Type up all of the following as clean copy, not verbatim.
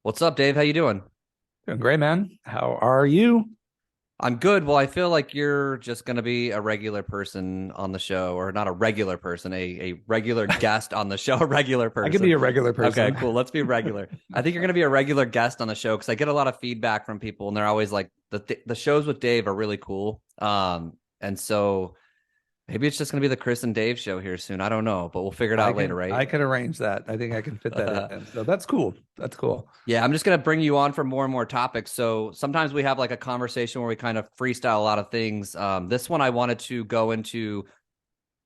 What's up, Dave? How you doing? Doing great, man. How are you? I'm good. Well, I feel like you're just going to be a regular person on the show, or not a regular person, a regular guest on the show, a regular I could be person. a regular Okay, person. cool. Let's be regular. I think you're going to be a regular guest on the show because I get a lot of feedback from people, and they're always like, the shows with Dave are really cool. And so maybe it's just going to be the Chris and Dave show here soon. I don't know, but we'll figure it I out later, can right? I can arrange that. I think I can fit that in. So that's cool. That's cool. Yeah, I'm just going to bring you on for more and more topics. So sometimes we have like a conversation where we kind of freestyle a lot of things. This one I wanted to go into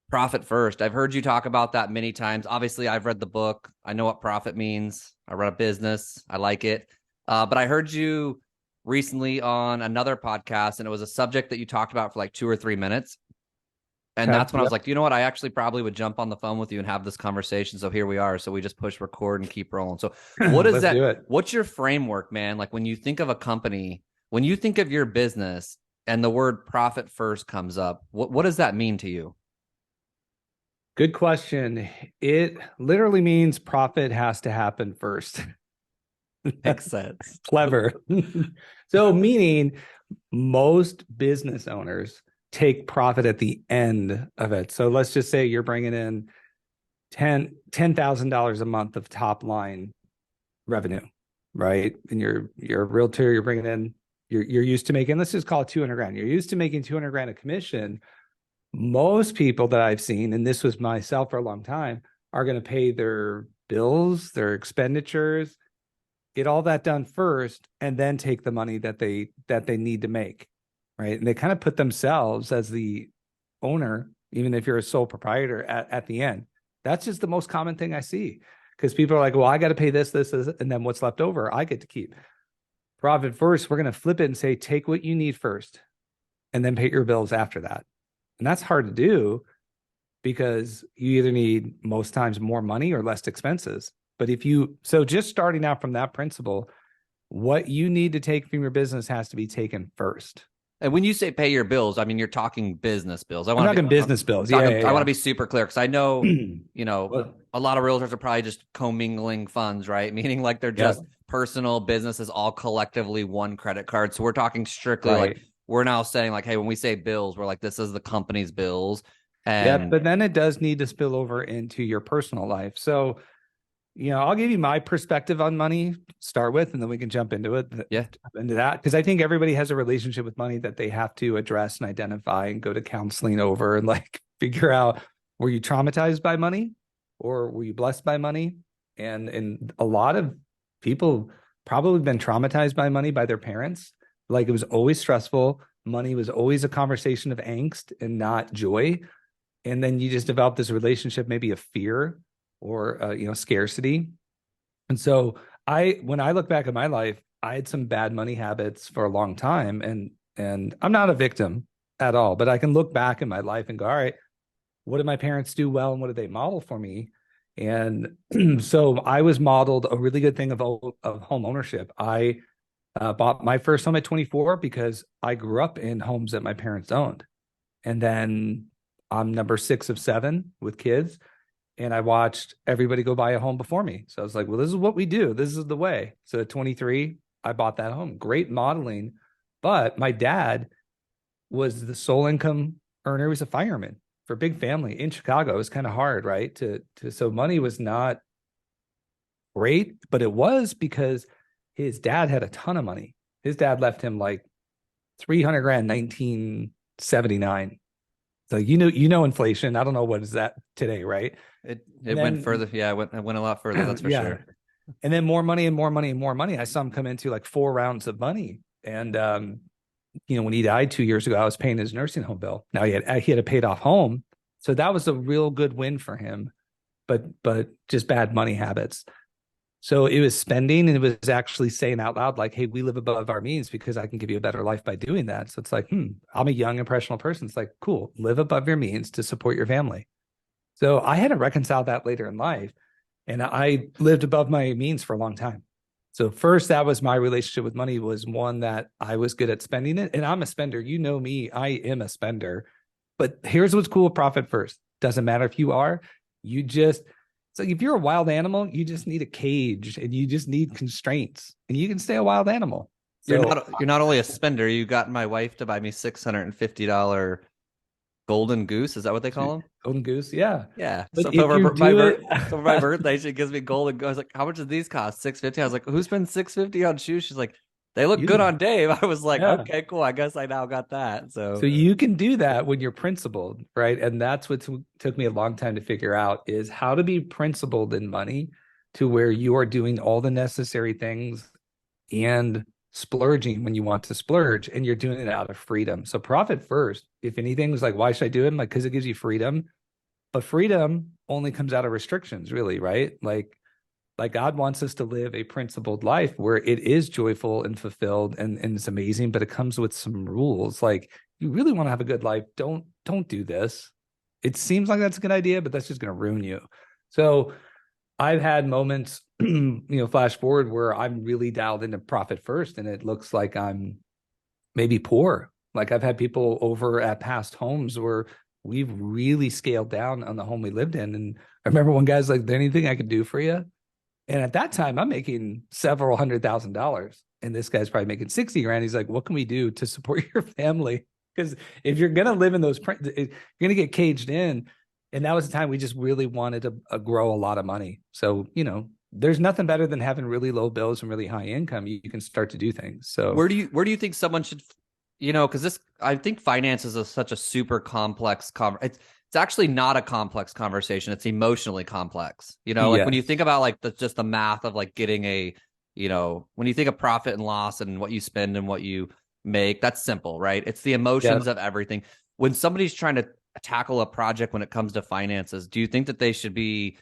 profit first. I've heard you talk about that many times. Obviously, I've read the book. I know what profit means. I run a business. I like it. But I heard you recently on another podcast, and it was a subject that you talked about for like 2 or 3 minutes. And Okay. that's when I was Yep. like, you know what? I actually probably would jump on the phone with you and have this conversation. So here we are. So we just push record and keep rolling. So what is Let's that? do it. What's your framework, man? Like when you think of a company, when you think of your business and the word profit first comes up, what does that mean to you? Good question. It literally means profit has to happen first. Makes sense. Clever. So meaning most business owners take profit at the end of it. So let's just say you're bringing in $10,000 a month of top line revenue, right? And you're a realtor, you're bringing in, you're used to making, let's just call it 200 grand. You're used to making 200 grand a commission. Most people that I've seen, and this was myself for a long time, are going to pay their bills, their expenditures, get all that done first, and then take the money that they need to make, right? And they kind of put themselves as the owner, even if you're a sole proprietor at the end. That's just the most common thing I see, because people are like, well, I got to pay this, and then what's left over, I get to keep. Profit first, we're going to flip it and say, take what you need first and then pay your bills after that. And that's hard to do because you either need most times more money or less expenses. But so just starting out from that principle, what you need to take from your business has to be taken first. And when you say pay your bills, I mean you're talking business bills. I I'm want to be talking business bills. Yeah, talking. I want to yeah, be super clear because I know, yeah. Well, a lot of realtors are probably just commingling funds, right? Meaning like they're yeah, just personal businesses all collectively one credit card. So we're talking strictly like right. we're now saying like, hey, when we say bills, we're like this is the company's bills, Yeah, and but then it does need to spill over into your personal life. So, I'll give you my perspective on money to start with, and then we can jump into it, yeah, into that. Because I think everybody has a relationship with money that they have to address and identify and go to counseling over and like figure out, were you traumatized by money or were you blessed by money? And a lot of people probably been traumatized by money by their parents. Like it was always stressful. Money was always a conversation of angst and not joy. And then you just develop this relationship, maybe of fear or scarcity. And so when I look back at my life, I had some bad money habits for a long time, and I'm not a victim at all, but I can look back in my life and go, all right, what did my parents do well, and what did they model for me? And so I was modeled a really good thing of home ownership. I bought my first home at 24 because I grew up in homes that my parents owned, and then I'm number 6 of 7 with kids, and I watched everybody go buy a home before me. So I was like, well, this is what we do. This is the way. So at 23, I bought that home. Great modeling. But my dad was the sole income earner. He was a fireman for a big family in Chicago. It was kind of hard, right? So money was not great, but it was because his dad had a ton of money. His dad left him like 300 grand, 1979. So inflation. I don't know what is that today, right? it And went then further. Yeah, it went a lot further. That's for yeah, sure. and then more money and more money and more money. I saw him come into like 4 rounds of money, and when he died 2 years ago, I was paying his nursing home bill. Now he had a paid off home, so that was a real good win for him. But just bad money habits. So it was spending, and it was actually saying out loud, like, hey, we live above our means because I can give you a better life by doing that. So it's like, I'm a young, impressionable person. It's like, cool, live above your means to support your family. So I had to reconcile that later in life. And I lived above my means for a long time. So first, that was my relationship with money, was one that I was good at spending it. And I'm a spender. You know me, I am a spender. But here's what's cool with profit first. Doesn't matter if you are, you just So if you're a wild animal, you just need a cage and you just need constraints and you can stay a wild animal. So You're not only a spender, you got my wife to buy me $650 golden goose. Is that what they call them? golden goose, yeah. Yeah. But if you My do it, so for my birthday, she gives me golden goose. I was like, how much do these cost? 650. I was like, who spends 650 on shoes? She's like, they look good you, on Dave. I was like, yeah. okay, cool. I guess I now got that. So So you can do that when you're principled, right? And that's what took me a long time to figure out is how to be principled in money to where you are doing all the necessary things and splurging when you want to splurge and you're doing it out of freedom. So profit first, if anything, is like, why should I do it? Like, because it gives you freedom. But freedom only comes out of restrictions, really, right? Like God wants us to live a principled life where it is joyful and fulfilled and it's amazing, but it comes with some rules. Like you really want to have a good life, don't do this. It seems like that's a good idea, but that's just going to ruin you. So I've had moments, flash forward where I'm really dialed into profit first, and it looks like I'm maybe poor. Like I've had people over at past homes where we've really scaled down on the home we lived in. And I remember one guy's like, "There anything I can do for you?" And at that time, I'm making several $100,000, and this guy's probably making 60 grand. He's like, "What can we do to support your family?" Because if you're gonna live in those, you're gonna get caged in. And that was the time we just really wanted to grow a lot of money. So there's nothing better than having really low bills and really high income. You can start to do things. So where do you think someone should, because this, I think finance is such a super complex it's actually not a complex conversation. It's emotionally complex. Like when you yes, think about like just the math of like getting when you think of profit and loss and what you spend and what you make, that's simple, right? It's the emotions yeah. of everything. When somebody's trying to tackle a project when it comes to finances, do you think that they should be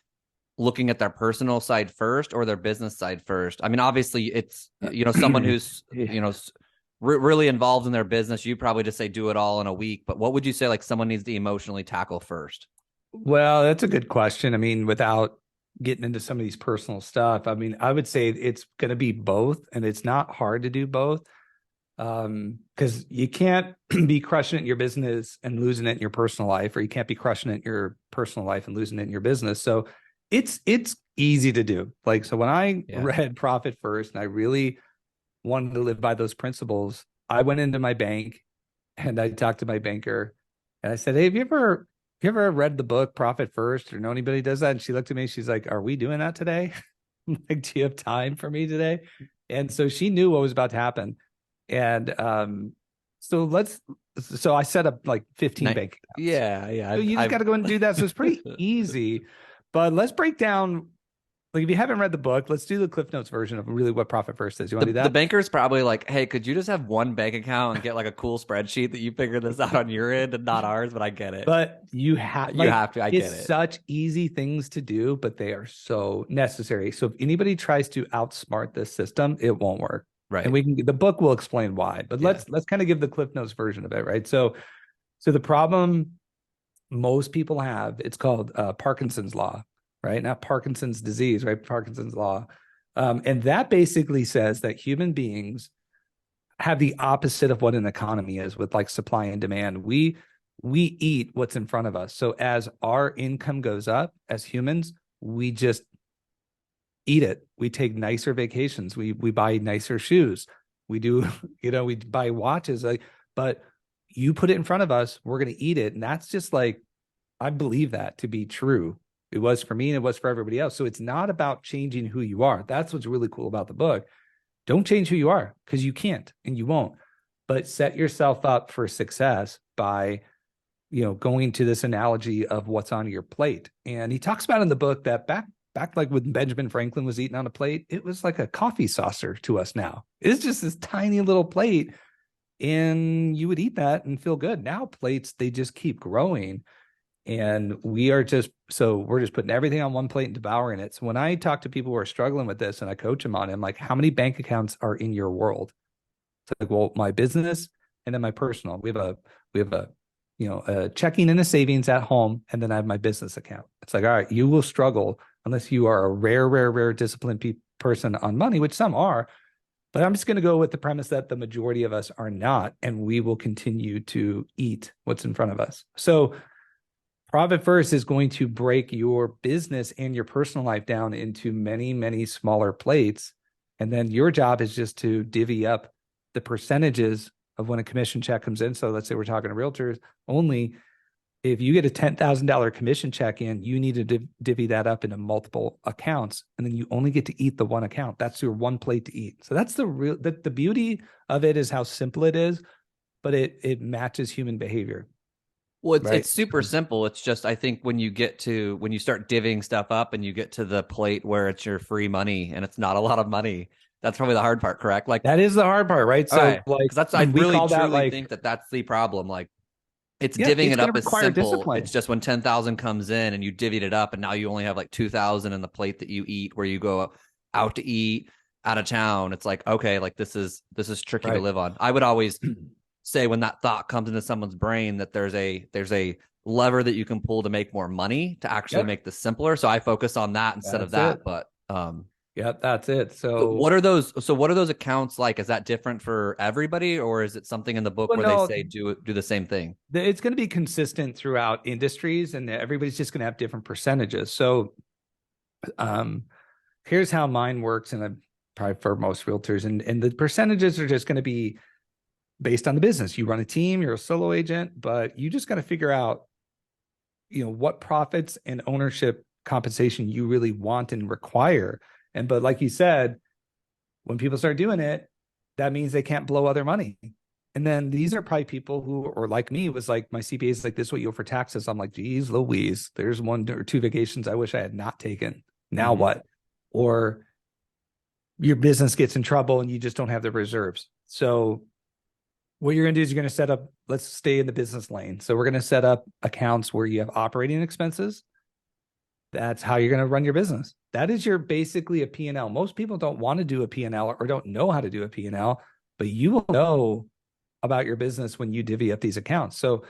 looking at their personal side first or their business side first? I mean, obviously it's, someone who's, really involved in their business, you probably just say do it all in a week. But what would you say like someone needs to emotionally tackle first? Well, that's a good question. I mean, without getting into some of these personal stuff, I mean, I would say it's going to be both, and it's not hard to do both. Because you can't be crushing it in your business and losing it in your personal life, or you can't be crushing it in your personal life and losing it in your business. So it's easy to do. Like, so when I read Profit First and I really wanted to live by those principles, I went into my bank and I talked to my banker and I said, "Hey, have you ever read the book Profit First or know anybody who does that?" And she looked at me, she's like, "Are we doing that today?" Like, "Do you have time for me today?" And so she knew what was about to happen. And so I set up like 15 bank accounts. Yeah. So you just got to go and do that. So it's pretty easy. But let's break down, like, if you haven't read the book, let's do the Cliff Notes version of really what Profit First is. You want to do that? The banker's probably like, hey, could you just have one bank account and get like a cool spreadsheet that you figure this out on your end and not ours? But I get it. But you have to. I get it. Such easy things to do, but they are so necessary. So if anybody tries to outsmart this system, it won't work. Right. And the book will explain why. But let's kind of give the Cliff Notes version of it, right? So the problem most people have, it's called Parkinson's law, right? Not Parkinson's disease, right? Parkinson's law. And that basically says that human beings have the opposite of what an economy is with like supply and demand. We eat what's in front of us. So as our income goes up as humans, we just eat it. We take nicer vacations. We buy nicer shoes. We do, we buy watches. But you put it in front of us, we're going to eat it. And that's just like, I believe that to be true. It was for me and it was for everybody else. So it's not about changing who you are. That's what's really cool about the book. Don't change who you are, because you can't and you won't. But set yourself up for success by, going to this analogy of what's on your plate. And he talks about in the book that back like when Benjamin Franklin was eating on a plate, it was like a coffee saucer to us now. It's just this tiny little plate, and you would eat that and feel good. Now plates, they just keep growing. And we're just putting everything on one plate and devouring it. So when I talk to people who are struggling with this and I coach them on it, I'm like, how many bank accounts are in your world? It's like, well, my business and then my personal. We have a checking and a savings at home, and then I have my business account. It's like, all right, you will struggle unless you are a rare disciplined person on money, which some are. But I'm just going to go with the premise that the majority of us are not, and we will continue to eat what's in front of us. So Profit first is going to break your business and your personal life down into many, many smaller plates. And then your job is just to divvy up the percentages of when a commission check comes in. So let's say we're talking to realtors only. If you get a $10,000 commission check in, you need to divvy that up into multiple accounts, and then you only get to eat the one account. That's your one plate to eat. So that's the beauty of it, is how simple it is, but it matches human behavior. Well, Right. it's super simple. It's just I think when you start divvying stuff up and you get to the plate where it's your free money and it's not a lot of money, that's probably the hard part, correct? Like That is the hard part, right? all So right, like because that's I we really call that truly like, think that that's the problem. Like it's yeah, divvying it's it going up to is require simple. discipline. It's just when 10,000 comes in and you divvied it up and now you only have like 2,000 in the plate that you eat where you go out to eat out of town. It's like, okay, like this is tricky to Right. live on. I would always say when that thought comes into someone's brain that there's a lever that you can pull to make more money to actually Yep. make this simpler. So I focus on that instead of That's that. it. But Yep, that's it. so So, what are those accounts like? Is that different for everybody, or is it something in the book well, where they no, say do the same thing? it's going to be consistent throughout industries, and everybody's just going to have different percentages. So, um, here's how mine works, and I'm probably for most realtors, and the percentages are just going to be based on the business. You run a team, you're a solo agent, but you just got to figure out, what profits and ownership compensation you really want and require. And but like you said, when people start doing it, that means they can't blow other money. And then these are probably people who, or like me, was like, my CPA is like, this is what you owe for taxes. I'm like, geez, Louise, there's 1 or 2 vacations I wish I had not taken. Now what? Or your business gets in trouble and you just don't have the reserves. So what you're going to do is you're going to set up, let's stay in the business lane. So we're going to set up accounts where you have operating expenses. That's how you're going to run your business. That is your basically a P&L. Most people don't want to do a P&L or don't know how to do a P&L, but you will know about your business when you divvy up these accounts. So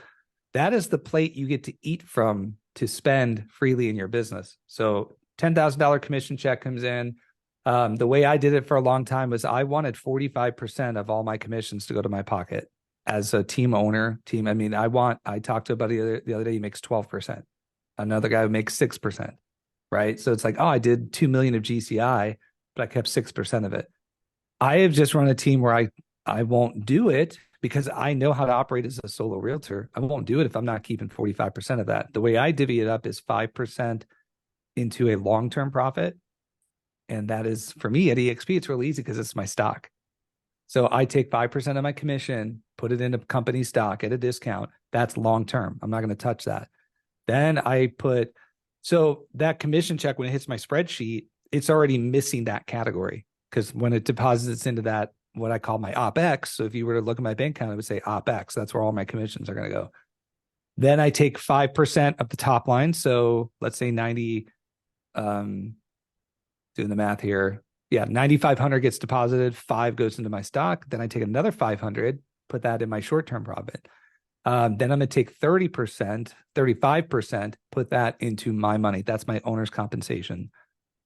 that is the plate you get to eat from to spend freely in your business. So $10,000 commission check comes in. The way I did it for a long time was I wanted 45% of all my commissions to go to my pocket as a team owner. I talked to a buddy the other day, he makes 12%. Another guy who makes 6%, right? So it's like, oh, I did 2 million of GCI, but I kept 6% of it. I have just run a team where I won't do it because I know how to operate as a solo realtor. I won't do it if I'm not keeping 45% of that. The way I divvy it up is 5% into a long-term profit. And that is, for me at EXP, it's really easy because it's my stock. So I take 5% of my commission, put it into company stock at a discount. That's long-term. I'm not going to touch that. Then so that commission check, when it hits my spreadsheet, it's already missing that category, because when it deposits into that, what I call my OpEx. So if you were to look at my bank account, it would say OpEx. That's where all my commissions are going to go. Then I take 5% of the top line. So let's say 90, doing the math here. Yeah, 9,500 gets deposited, 5 goes into my stock. Then I take another 500, put that in my short-term profit. Then I'm going to take 30%, 35%, put that into my money. That's my owner's compensation.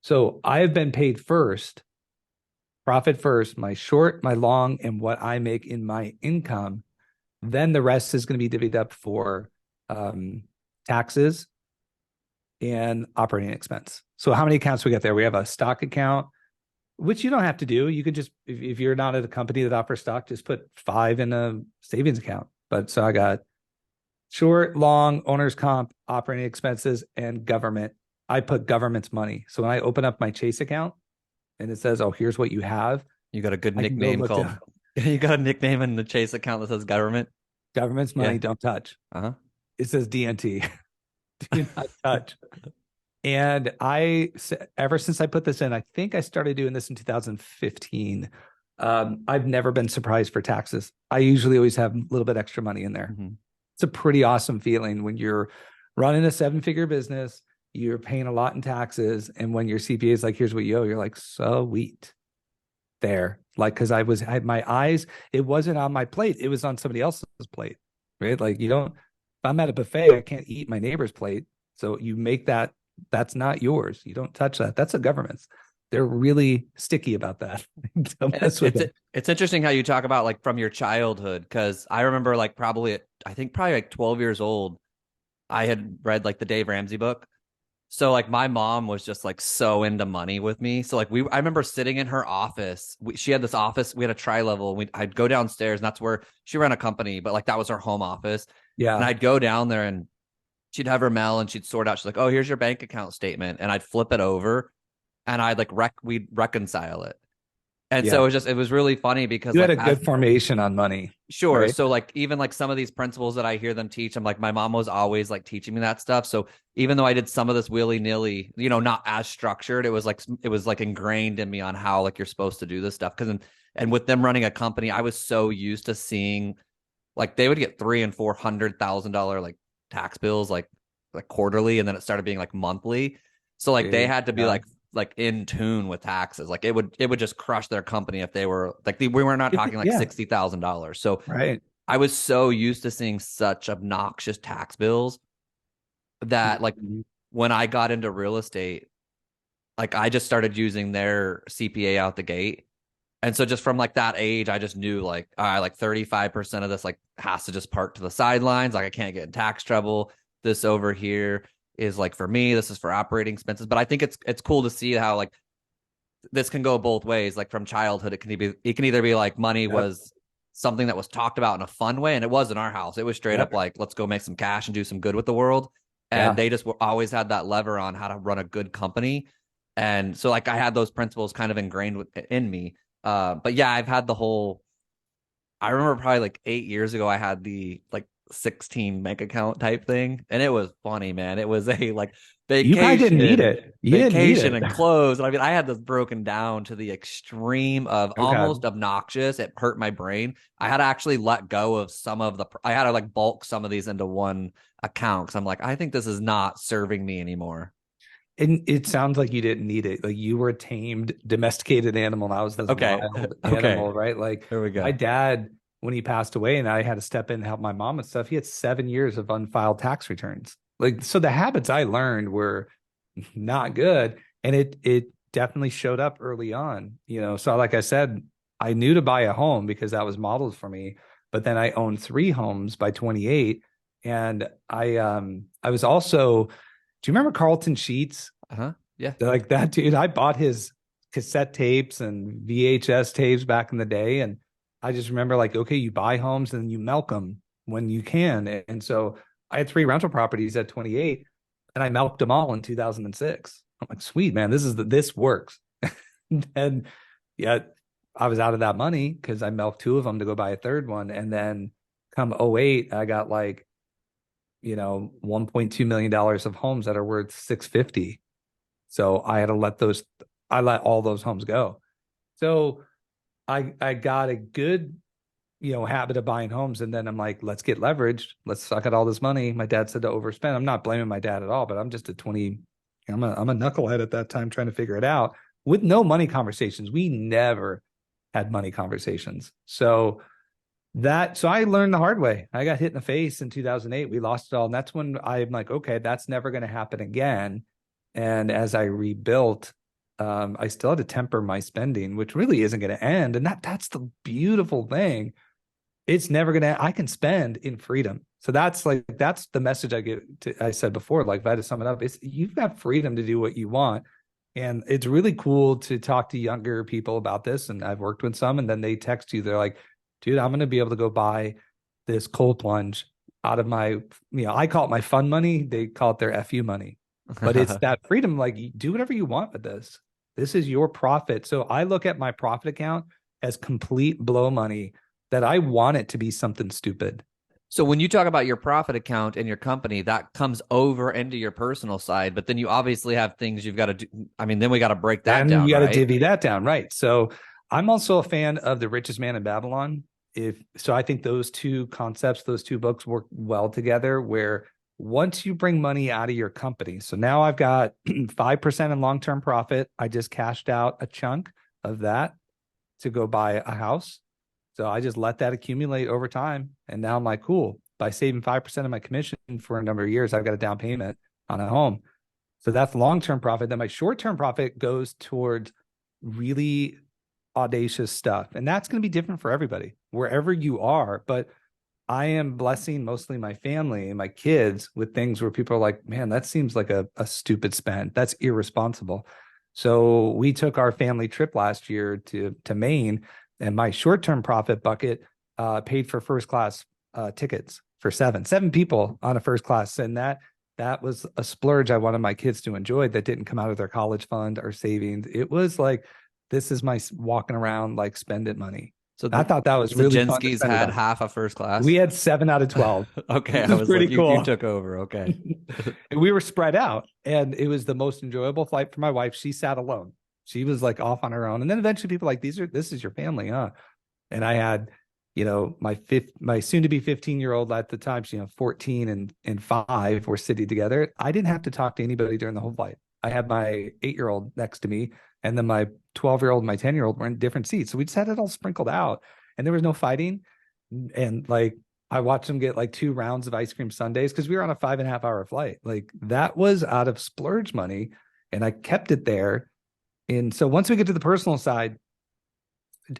So I have been paid first, profit first, my short, my long, and what I make in my income. Then the rest is going to be divvied up for taxes and operating expense. So how many accounts we got there? We have a stock account, which you don't have to do. You could just, if you're not at a company that offers stock, just put 5 in a savings account. But so I got short, long, owner's comp, operating expenses, and government. I put government's money. So when I open up my Chase account and it says, oh, here's what you have. You got a good I can go nickname look called. down. You got a nickname in the Chase account that says government. Government's money, Yeah. don't touch. Uh-huh. It says DNT. Do not touch. And ever since I put this in, I think I started doing this in 2015. I've never been surprised for taxes. I usually always have a little bit extra money in there. Mm-hmm. It's a pretty awesome feeling when you're running a 7-figure business, you're paying a lot in taxes. And when your CPA is like, here's what you owe, you're like, sweet. There. Like, cause I had my eyes, it wasn't on my plate. It was on somebody else's plate, right? Like if I'm at a buffet, I can't eat my neighbor's plate. So you make that's not yours. You don't touch that. That's a government's. They're really sticky about that. Don't mess with it. It's interesting how you talk about like from your childhood, because I remember like probably like 12 years old, I had read like the Dave Ramsey book. So like my mom was just like so into money with me. So like I remember sitting in her office. She had this office. We had a tri-level. I'd go downstairs, and that's where she ran a company, but like that was her home office. And Yeah. I'd go down there, and she'd have her mail, and she'd sort out. She's like, "Oh, here's your bank account statement," and I'd flip it over, and I'd like we'd reconcile it. And so Yeah. it was really funny because You had like a as good formation on money, sure. right? So like even like some of these principles that I hear them teach, I'm like my mom was always like teaching me that stuff. So even though I did some of this willy-nilly, not as structured, it was like ingrained in me on how like you're supposed to do this stuff. And with them running a company, I was so used to seeing like they would get three and $400,000 like tax bills like quarterly, and then it started being like monthly. So like they Dude, had to be yeah. like in tune with taxes. Like it would just crush their company if they were like we were not talking like Yeah. $60,000. So Right. I was so used to seeing such obnoxious tax bills that like Mhm. when I got into real estate, like I just started using their CPA out the gate. And so just from like that age, I just knew like, all right, like 35% of this like has to just park to the sidelines. Like I can't get in tax trouble. This over here is like for me, this is for operating expenses. But I think it's cool to see how like this can go both ways. Like from childhood, it can either be like money Yep. was something that was talked about in a fun way, and it was in our house. It was straight up Yep. like let's go make some cash and do some good with the world. And Yeah. they just always had that lever on how to run a good company. And so like I had those principles kind of ingrained in me. But yeah, I've had the whole. I remember probably like 8 years ago, I had the like 16 bank account type thing, and it was funny, man. It was a like You probably didn't need vacation, it. You didn't need it. and clothes. And I mean, I had this broken down to the extreme of Okay. almost obnoxious. It hurt my brain. I had to actually let go of some of I had to like bulk some of these into one account because I'm like, I think this is not serving me anymore. And it sounds like you didn't need it. Like you were a tamed, domesticated animal. And I was this Okay. wild Okay. animal, right? Like There we my go. dad, when he passed away and I had to step in and help my mom and stuff, he had 7 years of unfiled tax returns. Like, so the habits I learned were not good. And it definitely showed up early on, So like I said, I knew to buy a home because that was modeled for me. But then I owned 3 homes by 28. And I was also, do you remember Carlton Sheets? Uh-huh. Yeah. Like that dude, I bought his cassette tapes and VHS tapes back in the day. And I just remember like, okay, you buy homes and you milk them when you can. And so I had 3 rental properties at 28 and I milked them all in 2006. I'm like, sweet, man, this works. And yet I was out of that money because I milked 2 of them to go buy a third one. And then come '08, I got like, $1.2 million of homes that are worth 650. So I let all those homes go. So I got a good, habit of buying homes. And then I'm like, let's get leveraged. Let's suck at all this money. My dad said to overspend. I'm not blaming my dad at all, but I'm just a 20, I'm a knucklehead at that time trying to figure it out with no money conversations. We never had money conversations. So I learned the hard way. I got hit in the face in 2008. We lost it all. And that's when I'm like, okay, that's never going to happen again. And as I rebuilt, I still had to temper my spending, which really isn't going to end. And that's the beautiful thing. It's never going to, I can spend in freedom. So that's the message I said before, like if I had to sum it up, it's you've got freedom to do what you want. And it's really cool to talk to younger people about this. And I've worked with some, and then they text you. They're like, dude, I'm going to be able to go buy this cold plunge out of my, I call it my fun money. They call it their FU money, but it's that freedom. Like do whatever you want with this. This is your profit. So I look at my profit account as complete blow money that I want it to be something stupid. So when you talk about your profit account in your company, that comes over into your personal side, but then you obviously have things you've got to do. I mean, then we got to break that And down, you got to right? divvy that down, right? So I'm also a fan of The Richest Man in Babylon. I think those two concepts, those two books work well together, where once you bring money out of your company, so now I've got 5% in long-term profit. I just cashed out a chunk of that to go buy a house. So I just let that accumulate over time. And now I'm like, cool, by saving 5% of my commission for a number of years, I've got a down payment on a home. So that's long-term profit. Then my short-term profit goes towards really audacious stuff. And that's going to be different for everybody, wherever you are. But I am blessing mostly my family and my kids with things where people are like, man, that seems like a stupid spend. That's irresponsible. So we took our family trip last year to Maine, and my short-term profit bucket paid for first class tickets for seven people on a first class. And that was a splurge I wanted my kids to enjoy that didn't come out of their college fund or savings. It was like, this is my walking around like spend it money. So I the thought that was really fun to Zajdzinski's spend it had on. half a first class. We had 7 out of 12. Okay, It I was was like, pretty you cool. took over. Okay. And we were spread out, and it was the most enjoyable flight for my wife. She sat alone. She was like off on her own. And then eventually people were like, this is your family, huh? And I had, my soon to be 15-year-old at the time, 14 and 5 were sitting together. I didn't have to talk to anybody during the whole flight. I had my 8-year-old next to me, and then my 12-year-old and my 10-year-old were in different seats. So we just had it all sprinkled out, and there was no fighting. And like, I watched them get like 2 rounds of ice cream sundaes because we were on a 5.5-hour flight. Like, that was out of splurge money, and I kept it there. And so once we get to the personal side,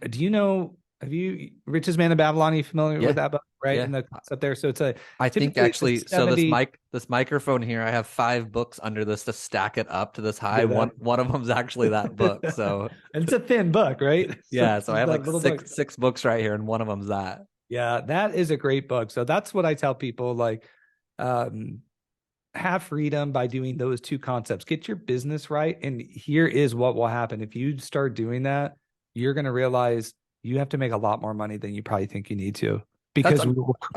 do you know, have you Richest Man in Babylon? Are you familiar Yeah. with that book? Right. Yeah. And the concept there. So it's I think typically actually, it's so this 70. this microphone here, I have 5 books under this to stack it up to this high. One of them's actually that book. So And it's a thin book, right? yeah, so I have that like little book. six books right here, and one of them's that. Yeah, that is a great book. So that's what I tell people, like, have freedom by doing those 2 concepts. Get your business right. And here is what will happen. If you start doing that, you're going to realize you have to make a lot more money than you probably think you need to. Because I'm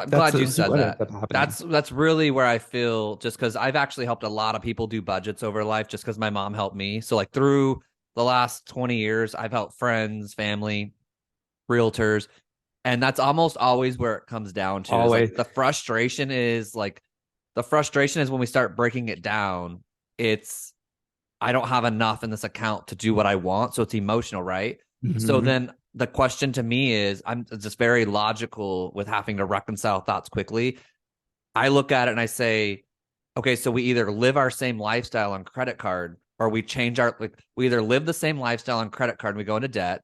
glad you said that. That's really where I feel, just because I've actually helped a lot of people do budgets over life, just because my mom helped me. So like through the last 20 years, I've helped friends, family, realtors, and that's almost always where it comes down to. Always. Like, the frustration is when we start breaking it down, it's, I don't have enough in this account to do what I want. So it's emotional, right? Mm-hmm. So then the question to me is, I'm just very logical with having to reconcile thoughts quickly. I look at it and I say, okay, so we either live our same lifestyle on credit card, or we we either live the same lifestyle on credit card and we go into debt,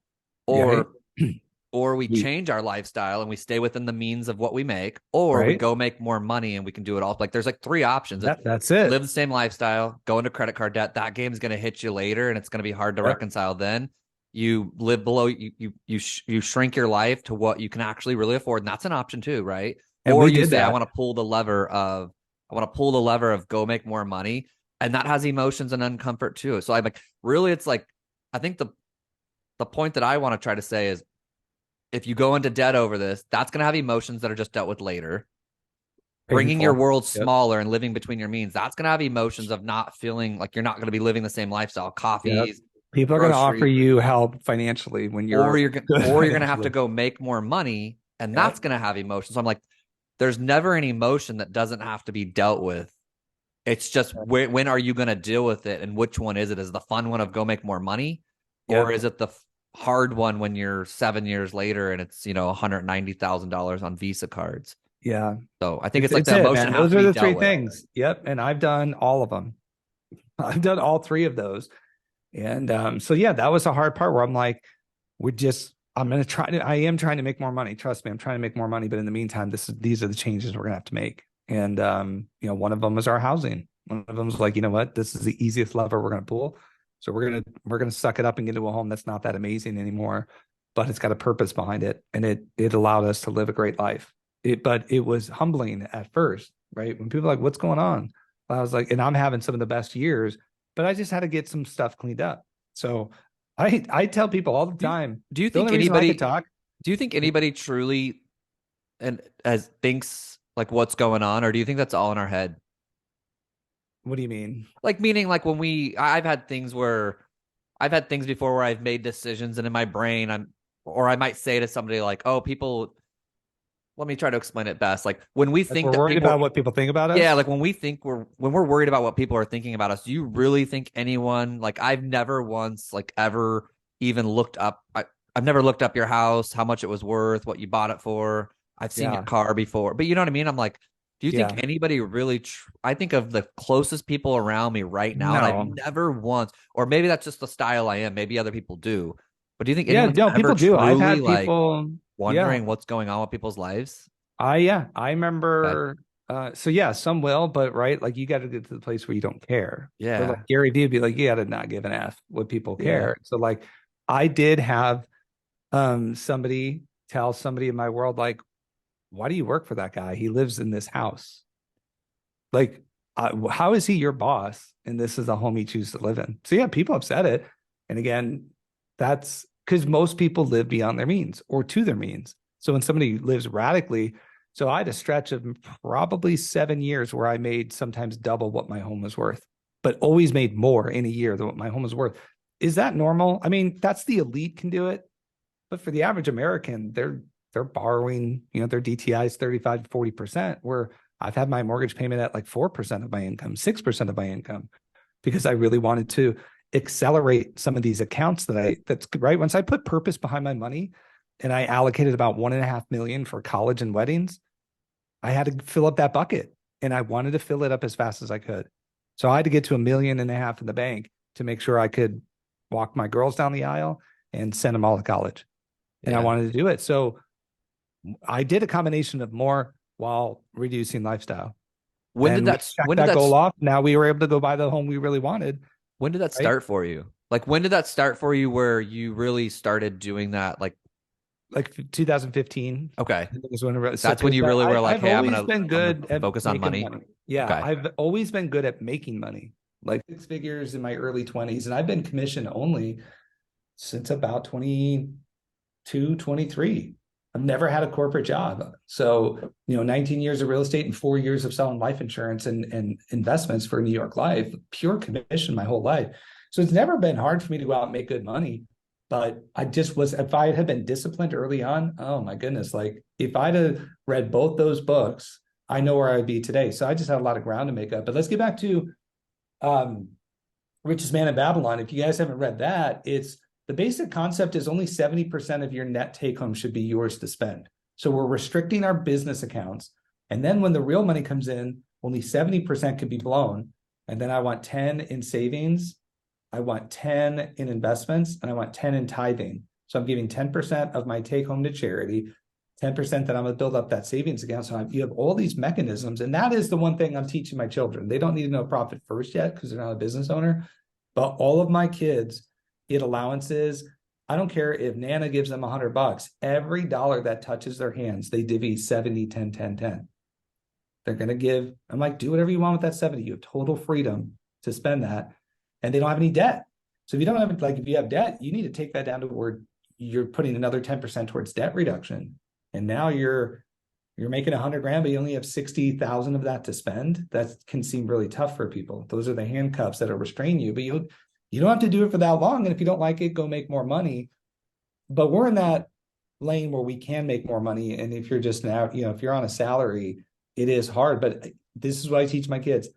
or we change our lifestyle and we stay within the means of what we make, or we go make more money and we can do it all. Like, there's like 3 options. That's it. Live the same lifestyle, go into credit card debt. That game is going to hit you later, and it's going to be hard to reconcile then. You live below, you shrink your life to what you can actually really afford, and that's an option too, right? And or you say, I want to pull the lever of go make more money, and that has emotions and uncomfort too. So I'm like, really, it's like, I think the point that I want to try to say is, if you go into debt over this, that's going to have emotions that are just dealt with later. Bringing your world smaller and living between your means, that's going to have emotions of not feeling like you're not going to be living the same lifestyle. Coffees. People are going to offer you help financially when you're going to have to go make more money, and that's going to have emotions. So I'm like, there's never an emotion that doesn't have to be dealt with. It's just when are you going to deal with it, and which one is it? Is the fun one of go make more money, or is it the hard one when you're 7 years later and it's $190,000 on Visa cards? Yeah. So I think it's like the emotion. Those are the 3 things. Yep. And I've done all of them. I've done all 3 of those. And so yeah, that was the hard part where I'm like, I am trying to make more money. Trust me, I'm trying to make more money. But in the meantime, these are the changes we're gonna have to make. And one of them is our housing. One of them is like, you know what, this is the easiest lever we're gonna pull. So we're gonna suck it up and get into a home that's not that amazing anymore, but it's got a purpose behind it, and it allowed us to live a great life. But it was humbling at first, right? When people are like, "What's going on?" I was like, and I'm having some of the best years, but I just had to get some stuff cleaned up. So I tell people all the time. Do you think anybody truly thinks like what's going on, or do you think that's all in our head? What do you mean? Like, meaning like I've had things before where I've made decisions, and in my brain I might say to somebody like, oh, people, let me try to explain it best. Like, when we think we're worried about what people think about us. Yeah. Like when we're worried about what people are thinking about us, do you really think anyone, like, I've never once like ever even looked up. I've never looked up your house, how much it was worth, what you bought it for. I've seen your car before, but you know what I mean? I'm like, do you think anybody really, I think of the closest people around me right now, and I've never once, or maybe that's just the style I am. Maybe other people do, but do you think people do. I've had people wondering what's going on with people's lives? I Okay. remember so yeah, some will, but right, like you got to get to the place where you don't care. Or like Yeah. Gary Vee would be like, you got to not give an F what people Yeah. care. So like I did have somebody tell somebody in my world, like, why do you work for that guy? He lives in this house. Like, how is he your boss? And this is the home he chooses to live in. So yeah, people have said it. And again, that's because most people live beyond their means or to their means. So when somebody lives radically, so I had a stretch of probably 7 years where I made sometimes double what my home was worth, but always made more in a year than what my home was worth. Is that normal? I mean, that's the elite can do it, but for the average American, they're borrowing, their DTI is 35 to 40%, where I've had my mortgage payment at like 4% of my income, 6% of my income, because I really wanted to accelerate some of these accounts that's right. Once I put purpose behind my money and I allocated about 1.5 million for college and weddings, I had to fill up that bucket and I wanted to fill it up as fast as I could. So I had to get to 1.5 million in the bank to make sure I could walk my girls down the aisle and send them all to college. And I Yeah. wanted to do it. So I did a combination of more while reducing lifestyle. And we checked When did that that goal off. Now we were able to go buy the home we really wanted, when did that right? start for you? Like when did that start for you where you really started doing that? Like, Like 2015 okay, is when so that's when because you really were like, I've hey, always been I'm gonna good at focus on making money. money. Yeah, Okay. I've always been good at making money, like 6 figures in my early 20s. And I've been commission only since about 22, 23. I've never had a corporate job. So, 19 years of real estate and 4 years of selling life insurance and investments for New York Life, pure commission my whole life. So it's never been hard for me to go out and make good money. But I just was, if I had been disciplined early on, oh my goodness, like if I'd have read both those books, I know where I'd be today. So I just had a lot of ground to make up. But let's get back to um, Richest Man in Babylon. If you guys haven't read that, it's the basic concept is only 70% of your net take home should be yours to spend. So we're restricting our business accounts. And then when the real money comes in, only 70% could be blown. And then I want 10 in savings, I want 10 in investments, and I want 10 in tithing. So I'm giving 10% of my take home to charity, 10% that I'm going to build up that savings account. So you have all these mechanisms. And that is the one thing I'm teaching my children. They don't need to know profit first yet because they're not a business owner. But all of my kids get allowances. I don't care if Nana gives them $100. Every dollar that touches their hands, they divvy 70, 10, 10, 10. They're going to give, I'm like, do whatever you want with that 70. You have total freedom to spend that. And they don't have any debt. So if you don't have, like, if you have debt, you need to take that down to where you're putting another 10% towards debt reduction. And now you're making 100 grand, but you only have 60,000 of that to spend. That can seem really tough for people. Those are the handcuffs that are restraining you, but you don't have to do it for that long. And if you don't like it, go make more money. But we're in that lane where we can make more money. And if you're just now, if you're on a salary, it is hard. But this is what I teach my kids.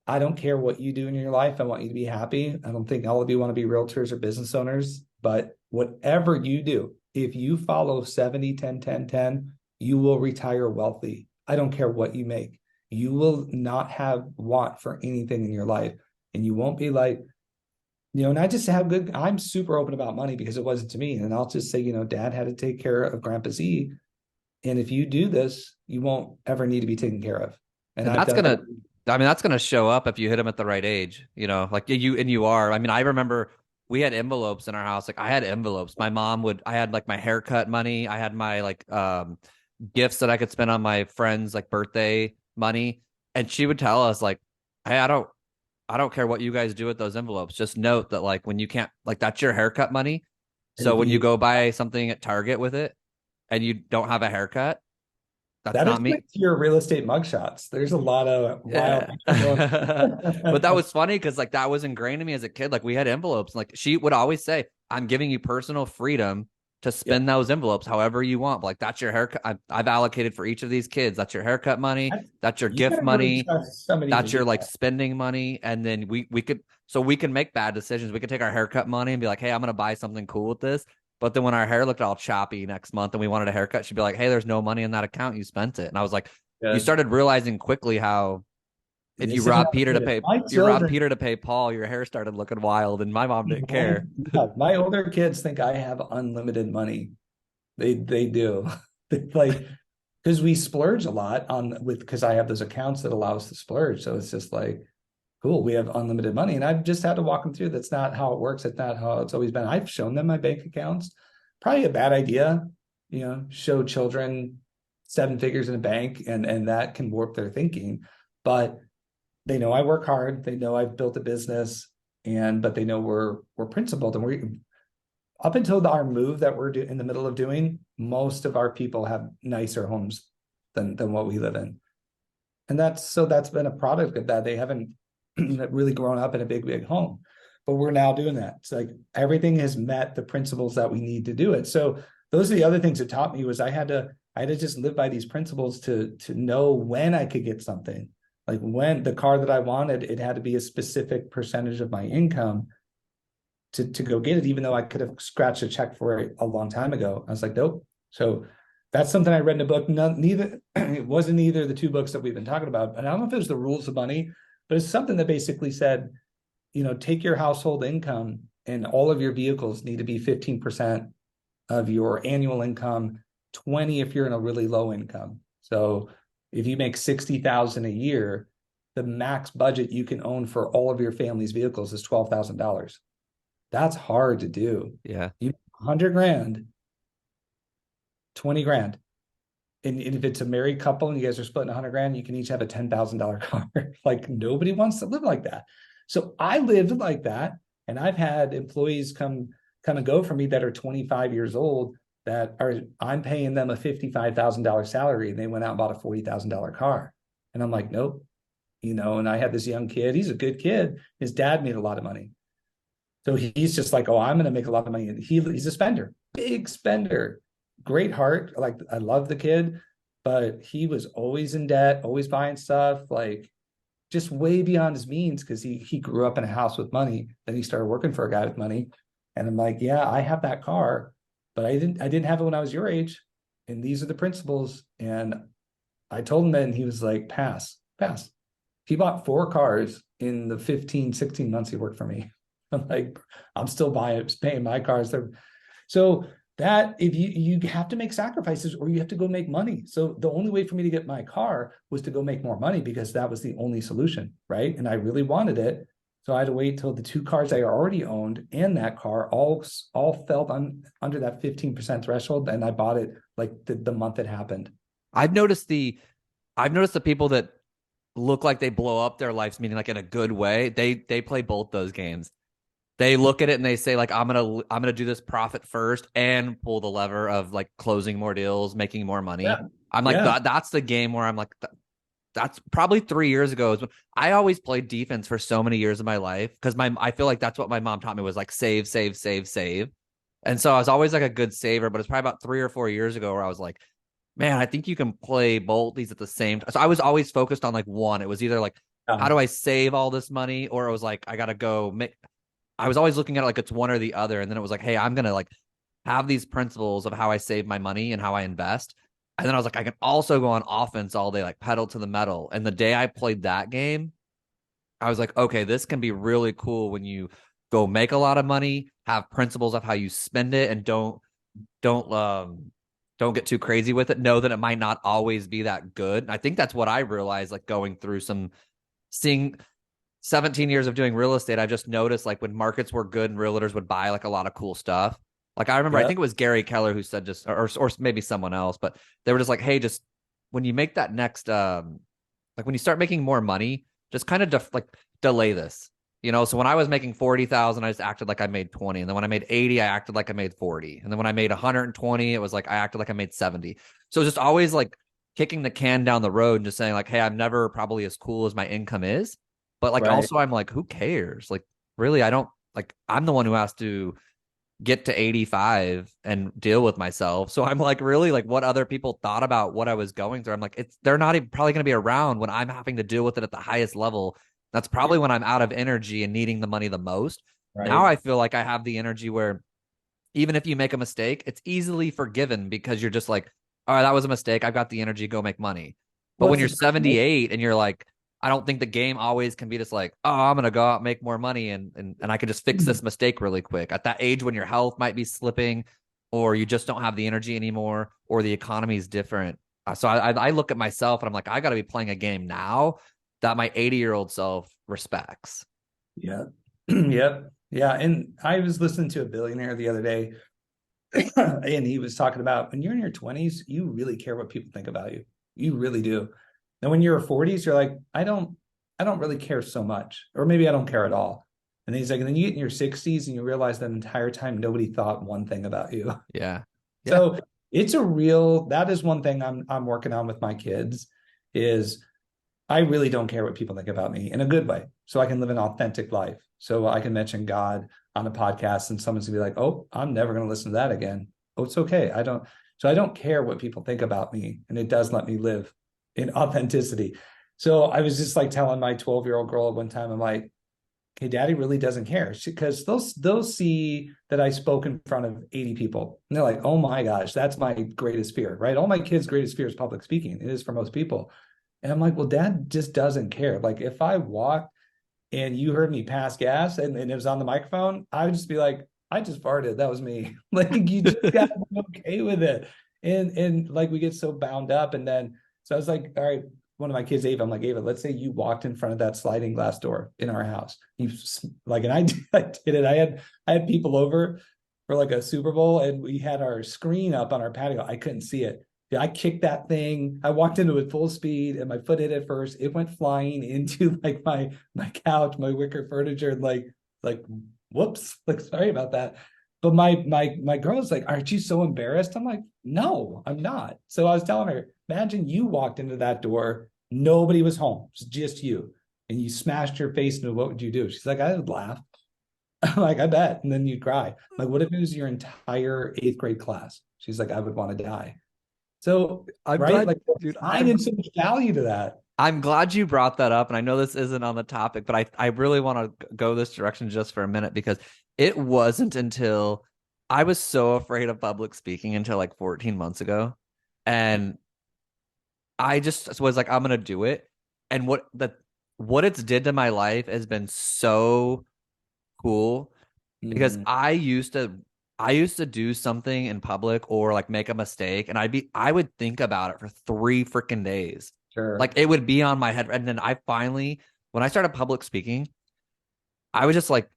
I don't care what you do in your life. I want you to be happy. I don't think all of you want to be realtors or business owners, but whatever you do, if you follow 70, 10, 10, 10, you will retire wealthy. I don't care what you make. You will not have want for anything in your life. And you won't be like, and I just have I'm super open about money because it wasn't to me. And I'll just say, dad had to take care of Grandpa Z. And if you do this, you won't ever need to be taken care of. And And I've done that. I mean, that's gonna show up if you hit them at the right age, like you are. I mean, I remember we had envelopes in our house. Like I had envelopes. I had like my haircut money. I had my like gifts that I could spend on my friends like birthday money. And she would tell us like, hey, I don't care what you guys do with those envelopes. Just note that like when you can't like that's your haircut money. And So if when you you go buy something at Target with it and you don't have a haircut, that's That not is me. like your real estate mugshots. There's a lot of wild Yeah. going. But that was funny because like that was ingrained in me as a kid. Like we had envelopes. Like she would always say, I'm giving you personal freedom to Yep. spend those envelopes however you want. But, like that's your haircut. I've allocated for each of these kids. That's your haircut money. That's your You gift gotta really money. trust somebody to That's do your like that. spending money. And then we can make bad decisions. We could take our haircut money and be like, hey, I'm gonna buy something cool with this. But then when our hair looked all choppy next month and we wanted a haircut, she'd be like, hey, there's no money in that account. You spent it. And I was like, you Yeah. started realizing quickly how And they sit around the kid. My if you robbed children, Peter to pay Paul, your hair started looking wild, and my mom didn't my, care. yeah, my older kids think I have unlimited money. They do. They like because we splurge a lot because I have those accounts that allow us to splurge. So it's just like, cool, we have unlimited money. And I've just had to walk them through. That's not how it works. That's not how it's always been. I've shown them my bank accounts. Probably a bad idea, show children 7 figures in a bank, and that can warp their thinking. But they know I work hard. They know I've built a business, but they know we're principled, and we're up until our move that we're in the middle of doing. Most of our people have nicer homes than what we live in, and that's been a product of that. They haven't really grown up in a big home, but we're now doing that. It's like everything has met the principles that we need to do it. So those are the other things it taught me. Was I had to just live by these principles to know when I could get something. Like when the car that I wanted, it had to be a specific percentage of my income to go get it, even though I could have scratched a check for it a long time ago. I was like, nope. So that's something I read in a book. Neither it wasn't either the two books that we've been talking about. And I don't know if it was The Rules of Money, but it's something that basically said, take your household income, and all of your vehicles need to be 15% of your annual income, 20 if you're in a really low income. So if you make 60,000 a year, the max budget you can own for all of your family's vehicles is $12,000. That's hard to do. Yeah. You 100 grand, 20 grand. And if it's a married couple and you guys are splitting 100 grand, you can each have a $10,000 car. Like nobody wants to live like that. So I lived like that. And I've had employees come and go for me that are 25 years old I'm paying them a $55,000 salary, and they went out and bought a $40,000 car. And I'm like, nope. And I had this young kid. He's a good kid. His dad made a lot of money. So he's just like, oh, I'm going to make a lot of money. He's a spender, big spender, great heart. Like, I love the kid, but he was always in debt, always buying stuff, like just way beyond his means, because he grew up in a house with money. Then he started working for a guy with money. And I'm like, yeah, I have that car, but I didn't have it when I was your age. And these are the principles. And I told him that, and he was like, pass. He bought 4 cars in the 15, 16 months he worked for me. I'm like, I'm still paying my cars. So that if you have to make sacrifices, or you have to go make money. So the only way for me to get my car was to go make more money, because that was the only solution, right? And I really wanted it. So I had to wait till the 2 cars I already owned and that car all fell under that 15% threshold, and I bought it like the month it happened. I've noticed the people that look like they blow up their lives, meaning like in a good way. They play both those games. They look at it and they say like, I'm gonna do this profit first and pull the lever of like closing more deals, making more money. Yeah. I'm like, that's the game where I'm like, that's probably 3 years ago. I always played defense for so many years of my life, because I feel like that's what my mom taught me, was like save. And so I was always like a good saver, but it's probably about 3 or 4 years ago where I was like, man, I think you can play both these at the same time. So I was always focused on like one. It was either like, how do I save all this money? Or it was like, I got to go make. I was always looking at it like it's one or the other. And then it was like, hey, I'm going to like have these principles of how I save my money and how I invest. And then I was like, I can also go on offense all day, like pedal to the metal. And the day I played that game, I was like, okay, this can be really cool when you go make a lot of money, have principles of how you spend it, and don't get too crazy with it. Know that it might not always be that good. And I think that's what I realized, like going through seeing 17 years of doing real estate. I just noticed like when markets were good and realtors would buy like a lot of cool stuff. Like I remember, I think it was Gary Keller who said just, or maybe someone else, but they were just like, hey, just when you make that next, like when you start making more money, just kind of delay this, So when I was making 40,000, I just acted like I made 20. And then when I made 80, I acted like I made 40. And then when I made 120, it was like, I acted like I made 70. So just always like kicking the can down the road and just saying like, hey, I'm never probably as cool as my income is. But like, also I'm like, who cares? Like, really, I don't like, I'm the one who has to get to 85 and deal with myself. So I'm like, really, like what other people thought about what I was going through. I'm like, they're not even probably going to be around when I'm having to deal with it at the highest level. That's probably when I'm out of energy and needing the money the most. Right. Now I feel like I have the energy where even if you make a mistake, it's easily forgiven, because you're just like, all right, that was a mistake. I've got the energy, go make money. But when you're 78 and you're like, I don't think the game always can be just like, oh, I'm going to go out and make more money and I can just fix this mistake really quick. At that age when your health might be slipping, or you just don't have the energy anymore, or the economy is different, So I look at myself and I'm like, I got to be playing a game now that my 80-year-old self respects. Yeah. Yep. Yeah. And I was listening to a billionaire the other day, and he was talking about when you're in your 20s, you really care what people think about you. You really do. And when you're 40s, you're like, I don't really care so much, or maybe I don't care at all. And then he's like, and then you get in your 60s and you realize that entire time nobody thought one thing about you. Yeah. Yeah. So it's a real, that is one thing I'm working on with my kids is I really don't care what people think about me in a good way. So I can live an authentic life. So I can mention God on a podcast and someone's gonna be like, oh, I'm never gonna listen to that again. Oh, it's okay. I don't care what people think about me. And it does let me live in authenticity. So I was just like telling my 12-year-old girl at one time, I'm like, okay, daddy really doesn't care because they'll see that I spoke in front of 80 people. And they're like, oh my gosh, that's my greatest fear, right? All my kids' greatest fear is public speaking. It is for most people. And I'm like, well, dad just doesn't care. Like if I walked and you heard me pass gas and it was on the microphone, I would just be like, I just farted. That was me. Like you just gotta be okay with it. And like we get so bound up. And then so I was like, all right, one of my kids, Ava, I'm like, Ava, let's say you walked in front of that sliding glass door in our house. You like, and I did it. I had people over for like a Super Bowl and we had our screen up on our patio. I couldn't see it. Yeah, I kicked that thing. I walked into it full speed and my foot hit it first. It went flying into like my couch, my wicker furniture, and like whoops, like sorry about that. But my girl's like, aren't you so embarrassed? I'm like, no, I'm not. So I was telling her, imagine you walked into that door, nobody was home, it's just you, and you smashed your face into it, what would you do? She's like, I would laugh. I'm like, I bet. And then you'd cry. I'm like, what if it was your entire 8th grade class? She's like, I would want to die. So, I'm right? glad, Like, dude. I in so much value to that. I'm glad you brought that up. And I know this isn't on the topic, but I really want to go this direction just for a minute because it wasn't until I was so afraid of public speaking until like 14 months ago. And I just was like, I'm gonna do it. And what it's did to my life has been so cool because Mm, I used to do something in public or like make a mistake and I would think about it for 3 freaking days. sure. Like it would be on my head. And then I finally, when I started public speaking, I was just like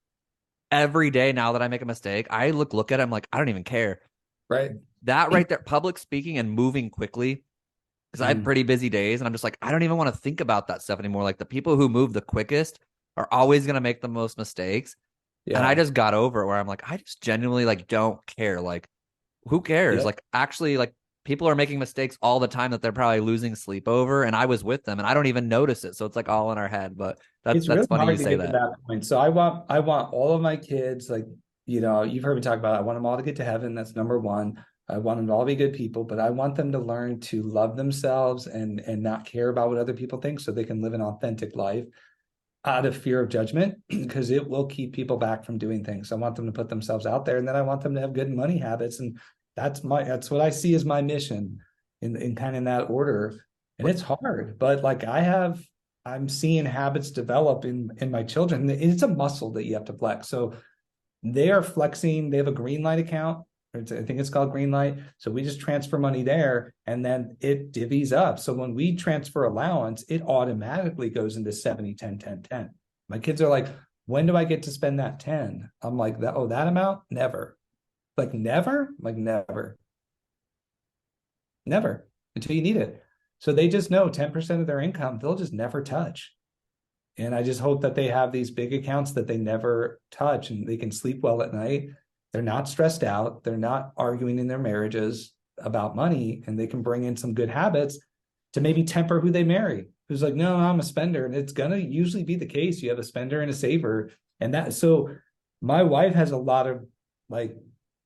every day now that I make a mistake, I look at it, I'm like, I don't even care. Right. That right there, public speaking and moving quickly, because I have Mm, pretty busy days and I'm just like, I don't even want to think about that stuff anymore. Like the people who move the quickest are always gonna make the most mistakes. And I yeah. just got over it where I'm like, I just genuinely like don't care. Like, who cares? Yeah. Like, actually, like people are making mistakes all the time that they're probably losing sleep over, and I was with them, and I don't even notice it. So it's like all in our head. But It's that's really funny you hard to say get to that. that point. So I want all of my kids, like, you've heard me talk about it. I want them all to get to heaven. That's number one. I want them to all be good people, but I want them to learn to love themselves and not care about what other people think so they can live an authentic life out of fear of judgment because it will keep people back from doing things. I want them to put themselves out there and then I want them to have good money habits. And that's what I see as my mission in kind of in that order. And it's hard, but like I'm seeing habits develop in my children. It's a muscle that you have to flex. So they are flexing. They have a green light account. I think it's called green light. So we just transfer money there and then it divvies up. So when we transfer allowance, it automatically goes into 70, 10, 10, 10. My kids are like, when do I get to spend that 10? I'm like, that amount? Never. Like never? Like never. Never until you need it. So they just know 10% of their income, they'll just never touch. And I just hope that they have these big accounts that they never touch and they can sleep well at night. They're not stressed out. They're not arguing in their marriages about money, and they can bring in some good habits to maybe temper who they marry. Who's like, no, I'm a spender. And it's going to usually be the case. You have a spender and a saver. And so my wife has a lot of like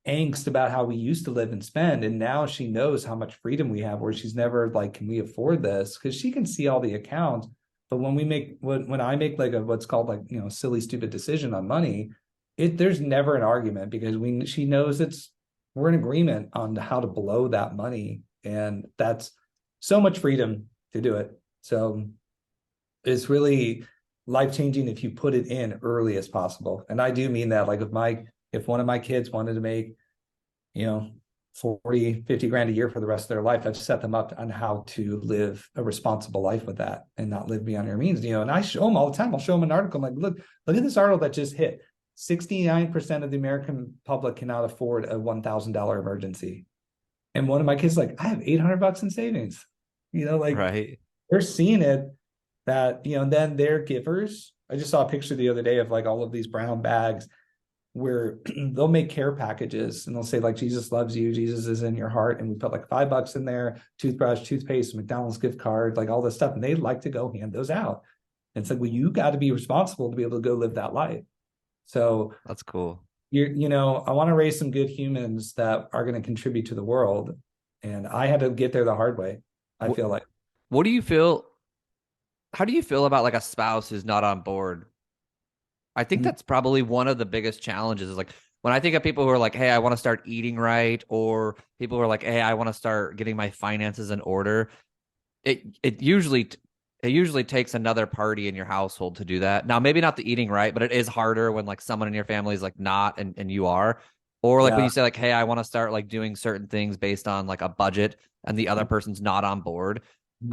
angst about how we used to live and spend. And now she knows how much freedom we have where she's never like, can we afford this? Because she can see all the accounts. But when I make like what's called like, silly, stupid decision on money, there's never an argument because she knows we're in agreement on how to blow that money. And that's so much freedom to do it. So it's really life-changing if you put it in early as possible. And I do mean that, like if one of my kids wanted to make, you know, 40, 50 grand a year for the rest of their life. I've set them up on how to live a responsible life with that and not live beyond your means, and I show them all the time. I'll show them an article. I'm like, look at this article that just hit. 69% of the American public cannot afford a $1,000 emergency. And one of my kids like, I have $800 in savings, like Right. they're seeing it that, and then they're givers. I just saw a picture the other day of like all of these brown bags where they'll make care packages and they'll say like, Jesus loves you, Jesus is in your heart. And we put like $5 in there, toothbrush, toothpaste, McDonald's gift card, like all this stuff. And they like to go hand those out. And it's like, well, you got to be responsible to be able to go live that life. So That's cool. I want to raise some good humans that are going to contribute to the world. And I had to get there the hard way. I feel like. What do you feel? How do you feel about like a spouse who's not on board? I think that's probably one of the biggest challenges is like when I think of people who are like, hey, I want to start eating right, or people who are like, hey, I want to start getting my finances in order. It usually takes another party in your household to do that. Now, maybe not the eating right, but it is harder when like someone in your family is like not and you are. Or like when you say like, hey, I want to start like doing certain things based on like a budget and the other person's not on board.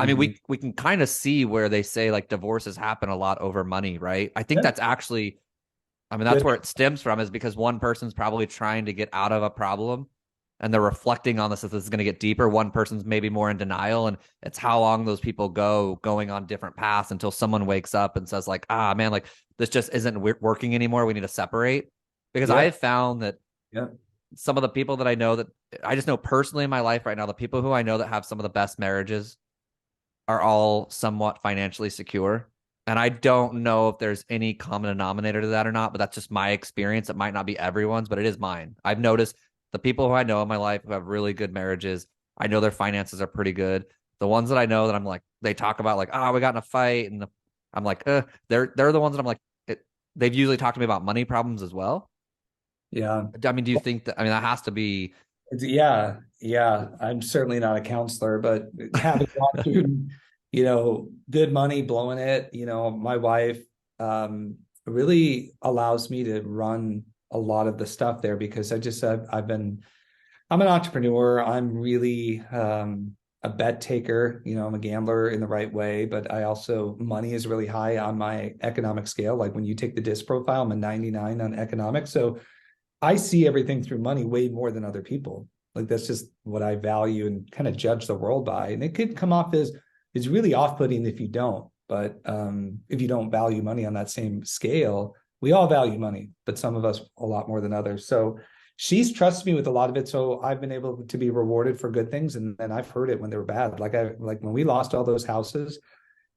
I mean, we can kind of see where they say like divorces happen a lot over money, right? I think that's actually, I mean, that's where it stems from is because one person's probably trying to get out of a problem and they're reflecting on this as this is going to get deeper. One person's maybe more in denial, and it's how long those people going on different paths until someone wakes up and says like, ah, man, like this just isn't working anymore. We need to separate. Because I have found that some of the people that I know that I just know personally in my life right now, the people who I know that have some of the best marriages are all somewhat financially secure. And I don't know if there's any common denominator to that or not, but that's just my experience. It might not be everyone's, but it is mine. I've noticed the people who I know in my life who have really good marriages, I know their finances are pretty good. The ones that I know that I'm like, they talk about like, we got in a fight. And I'm like, they're the ones that I'm like, they've usually talked to me about money problems as well. Yeah. I mean, do you think that, I mean, that has to be. Yeah. I'm certainly not a counselor, but having gone through, good money, blowing it, my wife really allows me to run a lot of the stuff there because I'm an entrepreneur. I'm really a bet taker, I'm a gambler in the right way, but money is really high on my economic scale. Like when you take the DISC profile, I'm a 99 on economics. So I see everything through money way more than other people. Like that's just what I value and kind of judge the world by. And it could come off as it's really off-putting if you don't. But if you don't value money on that same scale, we all value money, but some of us a lot more than others. So she's trusted me with a lot of it. So I've been able to be rewarded for good things. And I've heard it when they were bad. Like when we lost all those houses,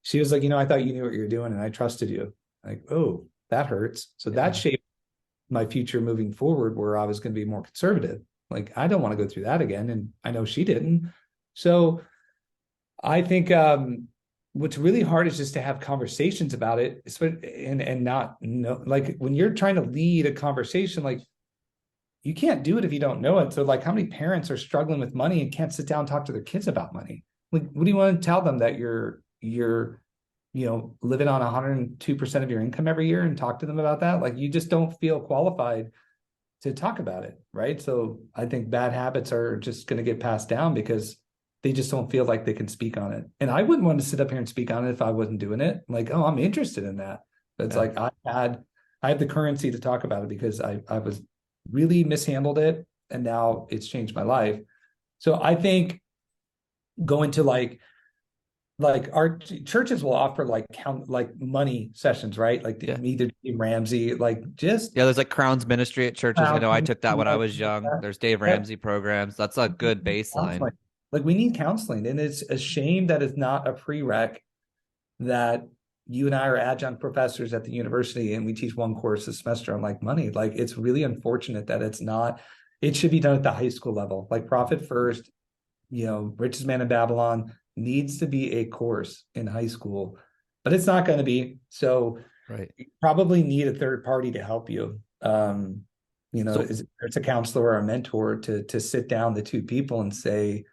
she was like, I thought you knew what you were doing and I trusted you. Like, oh, that hurts. So that shaped my future moving forward where I was going to be more conservative. Like, I don't want to go through that again. And I know she didn't. So I think what's really hard is just to have conversations about it and not know, like when you're trying to lead a conversation, like you can't do it if you don't know it. So like how many parents are struggling with money and can't sit down and talk to their kids about money? Like, what do you want to tell them that you're living on 102% of your income every year and talk to them about that? Like you just don't feel qualified to talk about it, right? So I think bad habits are just going to get passed down because they just don't feel like they can speak on it. And I wouldn't want to sit up here and speak on it if I wasn't doing it. Like, oh, I'm interested in that. But it's like I had the currency to talk about it because I was really mishandled it, and now it's changed my life. So I think going to like our churches will offer like money sessions, right? Like either Dave Ramsey, like just there's like Crown's Ministry at churches. I know I took that when I was young. There's Dave Ramsey programs. That's a good baseline. Like we need counseling, and it's a shame that it's not a prereq that you and I are adjunct professors at the university and we teach one course a semester on like money. Like it's really unfortunate that it's not. It should be done at the high school level, like Profit First, Richest Man in Babylon needs to be a course in high school, but it's not going to be. So you probably need a third party to help you. It's a counselor or a mentor to sit down the two people and say,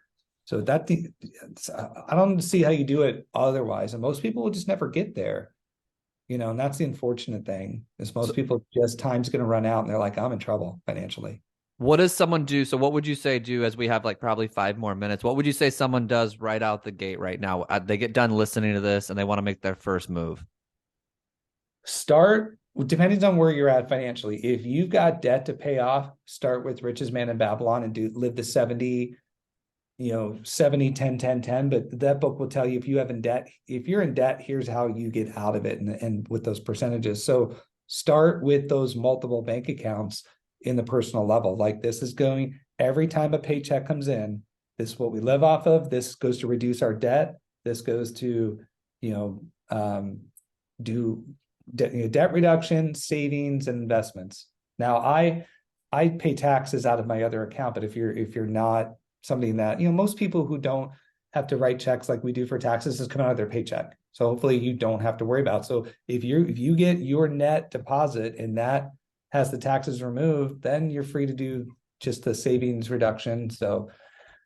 so I don't see how you do it otherwise. And most people will just never get there, and that's the unfortunate thing is most people just time's going to run out and they're like, I'm in trouble financially. What does someone do? So what would you say do, as we have like probably 5 more minutes? What would you say someone does right out the gate right now? They get done listening to this and they want to make their first move. Start, depending on where you're at financially. If you've got debt to pay off, start with Richest Man in Babylon and live the 70, 70, 10, 10, 10. But that book will tell you if you're in debt, here's how you get out of it, and with those percentages. So start with those multiple bank accounts in the personal level. Like, this is going, every time a paycheck comes in, this is what we live off of. This goes to reduce our debt. This goes to, do debt reduction, savings, and investments. Now, I pay taxes out of my other account, but if you're not somebody that, most people who don't have to write checks like we do for taxes is coming out of their paycheck. So hopefully you don't have to worry about. So if you get your net deposit and that has the taxes removed, then you're free to do just the savings reduction. So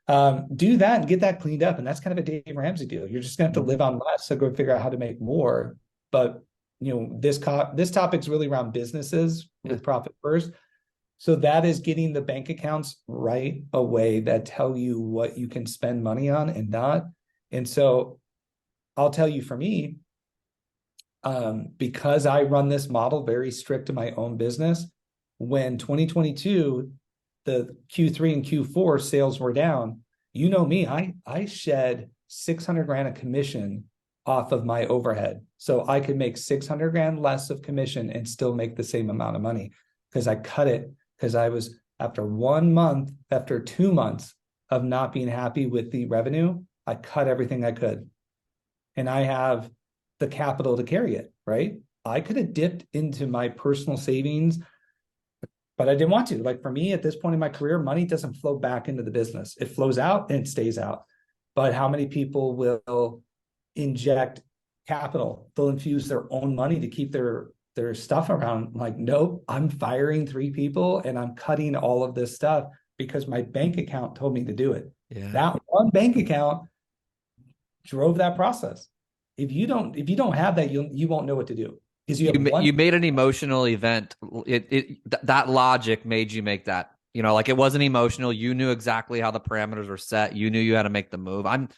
do that and get that cleaned up. And that's kind of a Dave Ramsey deal. You're just gonna have to live on less, so go figure out how to make more. But this topic's really around businesses with profit first. So that is getting the bank accounts right away that tell you what you can spend money on and not. And so I'll tell you, for me, because I run this model very strict to my own business, when 2022, the Q3 and Q4 sales were down, me, I shed 600 grand of commission off of my overhead. So I could make 600 grand less of commission and still make the same amount of money, because I cut it, because I was, after 1 month, after 2 months of not being happy with the revenue, I cut everything I could. And I have the capital to carry it, right? I could have dipped into my personal savings, but I didn't want to. Like, for me, at this point in my career, money doesn't flow back into the business. It flows out and it stays out. But how many people will inject capital? They'll infuse their own money to keep their stuff around. Like, nope, I'm firing 3 people and I'm cutting all of this stuff because my bank account told me to do it. Yeah. That one bank account drove that process. If you don't have that, you won't know what to do, because you made an emotional event. That logic made you make that. Like, it wasn't emotional. You knew exactly how the parameters were set. You knew you had to make the move. I'm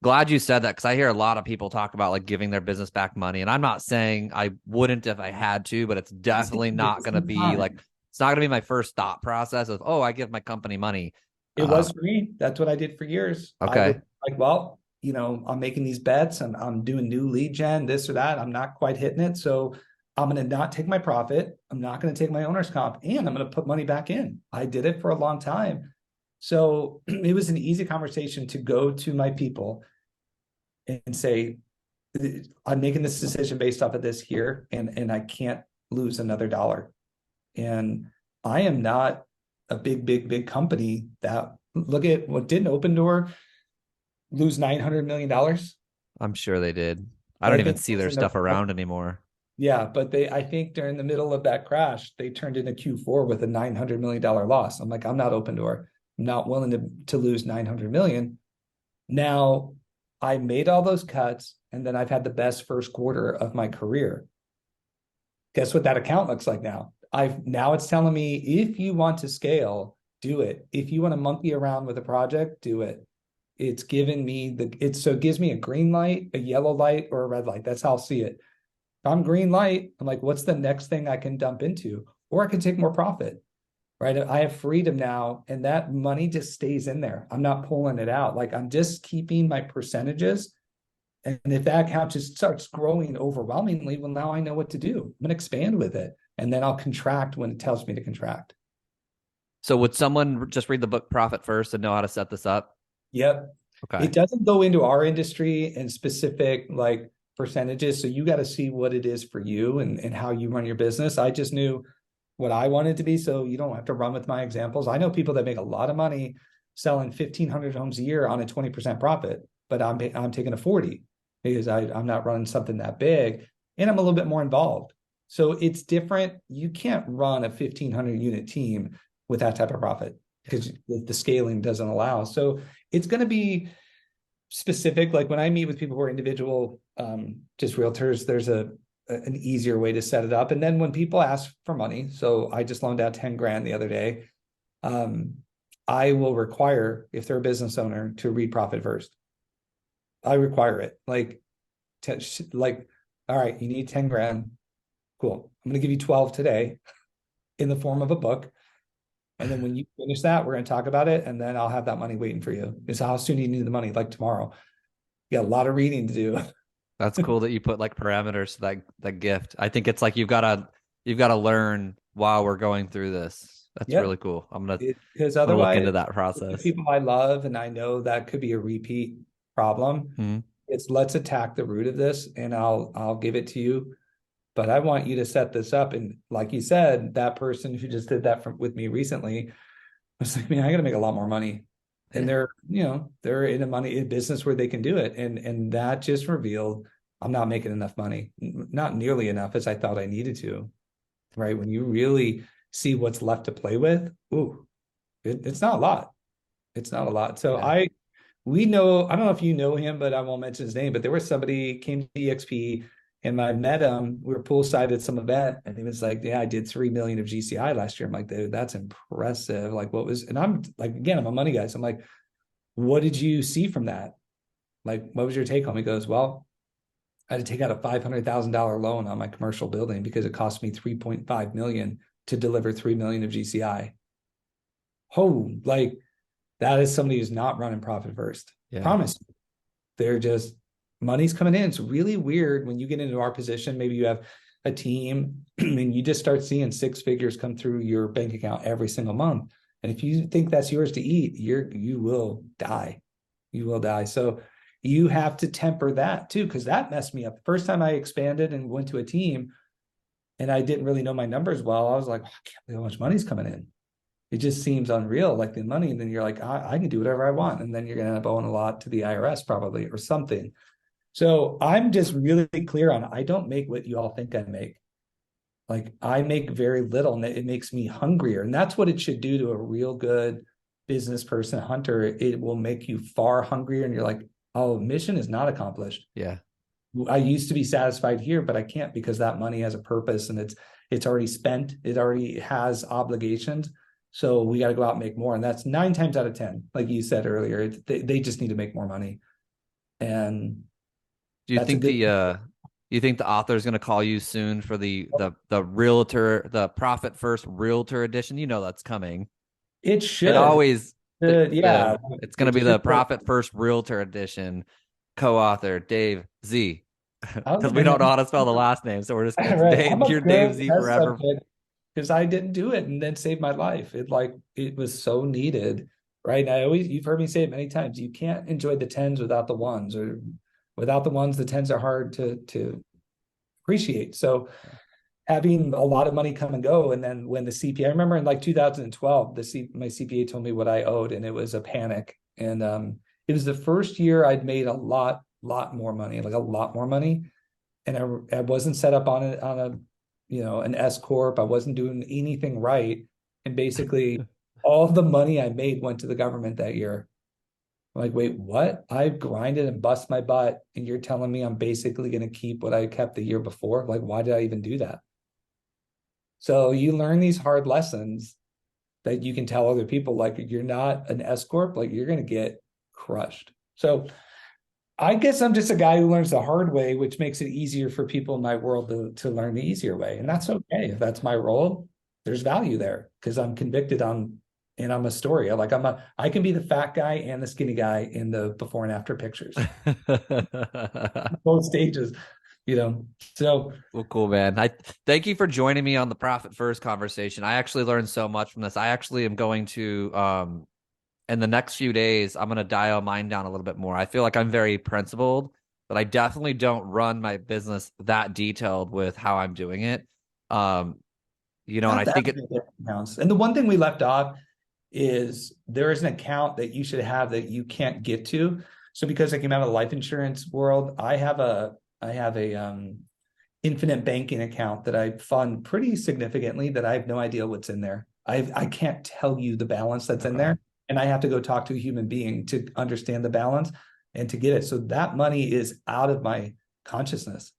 glad you said that, because I hear a lot of people talk about like giving their business back money, and I'm not saying I wouldn't if I had to, but it's definitely not going to be like, it's not going to be my first thought process of, oh, I give my company money. It was for me. That's what I did for years. Okay. I was like, well, I'm making these bets and I'm doing new lead gen, this or that. I'm not quite hitting it. So I'm going to not take my profit. I'm not going to take my owner's comp, and I'm going to put money back in. I did it for a long time. So it was an easy conversation to go to my people and say, I'm making this decision based off of this here, and I can't lose another dollar. And I am not a big company that, look at what didn't Open Door lose $900 million. I'm sure they did. I don't even see their stuff around anymore. Yeah, but I think during the middle of that crash, they turned into Q4 with a $900 million loss. I'm like, I'm not Open Door. I'm not willing to lose 900 million. Now, I made all those cuts, and then I've had the best first quarter of my career. Guess what that account looks like now? Now it's telling me, if you want to scale, do it. If you want to monkey around with a project, do it. It's given me so it gives me a green light, a yellow light, or a red light. That's how I'll see it. If I'm green light, I'm like, what's the next thing I can dump into? Or I can take more profit, right? I have freedom now, and that money just stays in there. I'm not pulling it out. Like, I'm just keeping my percentages. And if that account just starts growing overwhelmingly, well, now I know what to do. I'm going to expand with it, and then I'll contract when it tells me to contract. So would someone just read the book Profit First and know how to set this up? Yep. Okay. It doesn't go into our industry and specific like percentages. So you got to see what it is for you and how you run your business. I just knew what I wanted to be. So you don't have to run with my examples. I know people that make a lot of money selling 1,500 homes a year on a 20% profit, but I'm taking a 40 because I'm not running something that big, and I'm a little bit more involved. So it's different. You can't run a 1,500 unit team with that type of profit, because the scaling doesn't allow. So it's going to be specific. Like, when I meet with people who are individual, just realtors, there's an easier way to set it up. And then when people ask for money, so I just loaned out 10 grand the other day. um, I will require, if they're a business owner, to read profit first. I require it. Like, all right, you need 10 grand. Cool. I'm going to give you 12 today in the form of a book. And then when you finish that, we're going to talk about it. And then I'll have that money waiting for you. Is how soon do you need the money? Like tomorrow. You got a lot of reading to do. That's cool that you put like parameters to that gift. I think it's like you've got to learn while we're going through this. That's Yep. really cool. Because I'm gonna look otherwise, into that the process. people I love, and I know that could be a repeat problem. Mhm. It's let's attack the root of this, and I'll give it to you. But I want you to set this up. And like you said, that person who just did that with me recently was like, man, I got to make a lot more money. And Yeah. they're in a business where they can do it. And that just revealed I'm not making enough money, not nearly enough as I thought I needed to. Right. When you really see what's left to play with, ooh, it's not a lot. It's not a lot. So Yeah. we know, I don't know if you know him, but I won't mention his name, but there was somebody came to EXP and I met him. We were poolside at some event and he was like, yeah, I did 3 million of GCI last year. I'm like, dude, that's impressive. Like and I'm like, again, I'm a money guy. So I'm like, what did you see from that? Like, what was your take home? He goes, well, I had to take out a $500,000 loan on my commercial building because it cost me 3.5 million to deliver 3 million of GCI. Oh, like that is somebody who's not running profit first. Yeah. Promise. They're just money's coming in. It's really weird when you get into our position. Maybe you have a team and you just start seeing six figures come through your bank account every single month. And if you think that's yours to eat, you will die. You will die. So you have to temper that too, because that messed me up. The first time I expanded and went to a team and I didn't really know my numbers well, I was like, I can't believe how much money's coming in. It just seems unreal, like the money. And then you're like, I can do whatever I want. And then you're going to end up owing a lot to the IRS probably or something. So I'm just really clear on I don't make what you all think I make. Like I make very little and it makes me hungrier. And that's what it should do to a real good business person, hunter. It will make you far hungrier. And you're like, oh, mission is not accomplished. Yeah. I used to be satisfied here, but I can't because that money has a purpose and it's already spent. It already has obligations. So we got to go out and make more. And that's 9 times out of 10, like you said earlier, they just need to make more money. And Do you that's a think good. you think the author is going to call you soon for the realtor, the profit first realtor edition? You know that's coming. It It should. always Yeah, it's going to it be the should. profit first realtor edition. Co-author Dave Z, because we And don't know how to spell the last name, so we're just it's right, I'm Dave. a You're Dave good Z test forever. subject because I didn't do it and then saved my life. It was so needed, right? And you've heard me say it many times. You can't enjoy the tens without the ones, or without the ones, the tens are hard to appreciate. So having a lot of money come and go, and then when the CPA, I remember in like 2012, my CPA told me what I owed, and it was a panic. And it was the first year I'd made a lot more money, like a lot more money, and I wasn't set up on an S corp. I wasn't doing anything right, and basically all the money I made went to the government that year. I'm like, wait, what? I grinded and bust my butt, and you're telling me I'm basically going to keep what I kept the year before? Like, why did I even do that? So you learn these hard lessons that you can tell other people, like you're not an S corp, like you're going to get crushed. So I guess I'm just a guy who learns the hard way, which makes it easier for people in my world to learn the easier way. And that's okay. If that's my role, there's value there because I'm convicted on, and I'm a story. I can be the fat guy and the skinny guy in the before and after pictures, both stages, you know. So Well, cool, man. I thank you for joining me on the profit first conversation. I actually learned so much from this. I actually am going to in the next few days, I'm going to dial mine down a little bit more. I feel like I'm very principled, but I definitely don't run my business that detailed with how I'm doing it. Um, and not I that think it, accounts. And the one thing we left off is there is an account that you should have that you can't get to. So because I came out of the life insurance world, I have a infinite banking account that I fund pretty significantly that I have no idea what's in there. I can't tell you the balance that's in there. And I have to go talk to a human being to understand the balance and to get it. So that money is out of my consciousness.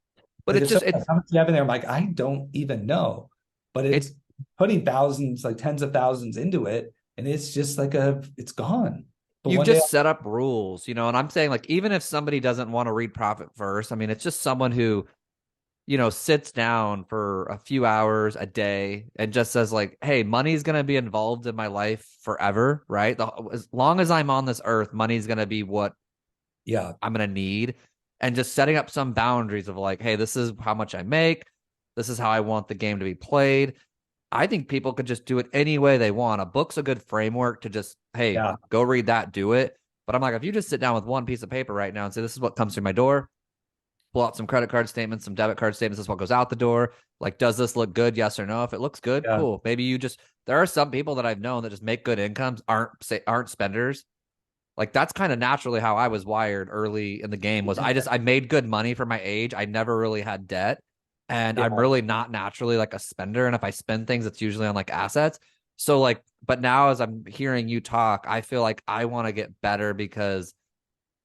but Like it's if so, just it's how much you have in there, I'm like, I don't even know. But it it's putting thousands, like tens of thousands into it. and it's just like it's gone. But You've one day, just set up rules, you know, and I'm saying like even if somebody doesn't want to read Profit First, I mean, it's just someone who, you know, sits down for a few hours a day and just says like, hey, money's going to be involved in my life forever, right? As long as I'm on this earth, money's going to be what yeah, I'm going to need. And just setting up some boundaries of like, hey, this is how much I make. This is how I want the game to be played. I think people could just do it any way they want. A book's a good framework to just, hey, yeah, go read that, do it. But I'm like, if you just sit down with one piece of paper right now and say, this is what comes through my door, pull out some credit card statements, some debit card statements, this is what goes out the door. Like, does this look good? Yes or no? If it looks good, yeah, cool. Maybe you just, there are some people that I've known that just make good incomes, aren't spenders. Like that's kind of naturally how I was wired early in the game was I made good money for my age. I never really had debt. And I'm yeah, really not naturally like a spender. And if I spend things, it's usually on like assets. So like, but now as I'm hearing you talk, I feel like I want to get better because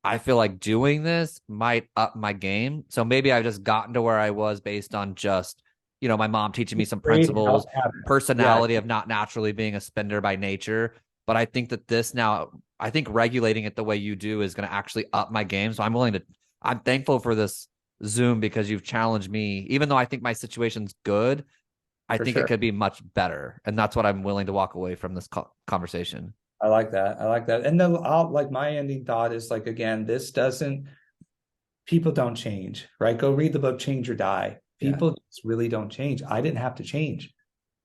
I feel like doing this might up my game. So maybe I've just gotten to where I was based on just, you know, my mom teaching me some great principles, yeah, personality of not naturally being a spender by nature. But I think that this now, I think regulating it the way you do is going to actually up my game. So I'm thankful for this Zoom because you've challenged me, even though I think my situation's good, I for think it sure. could be much better. And that's what I'm willing to walk away from this conversation. I like that. I like that. And then I'll like my ending thought is like again, this doesn't people don't change, right? Go read the book Change or Die. Yeah. People just really don't change. I didn't have to change.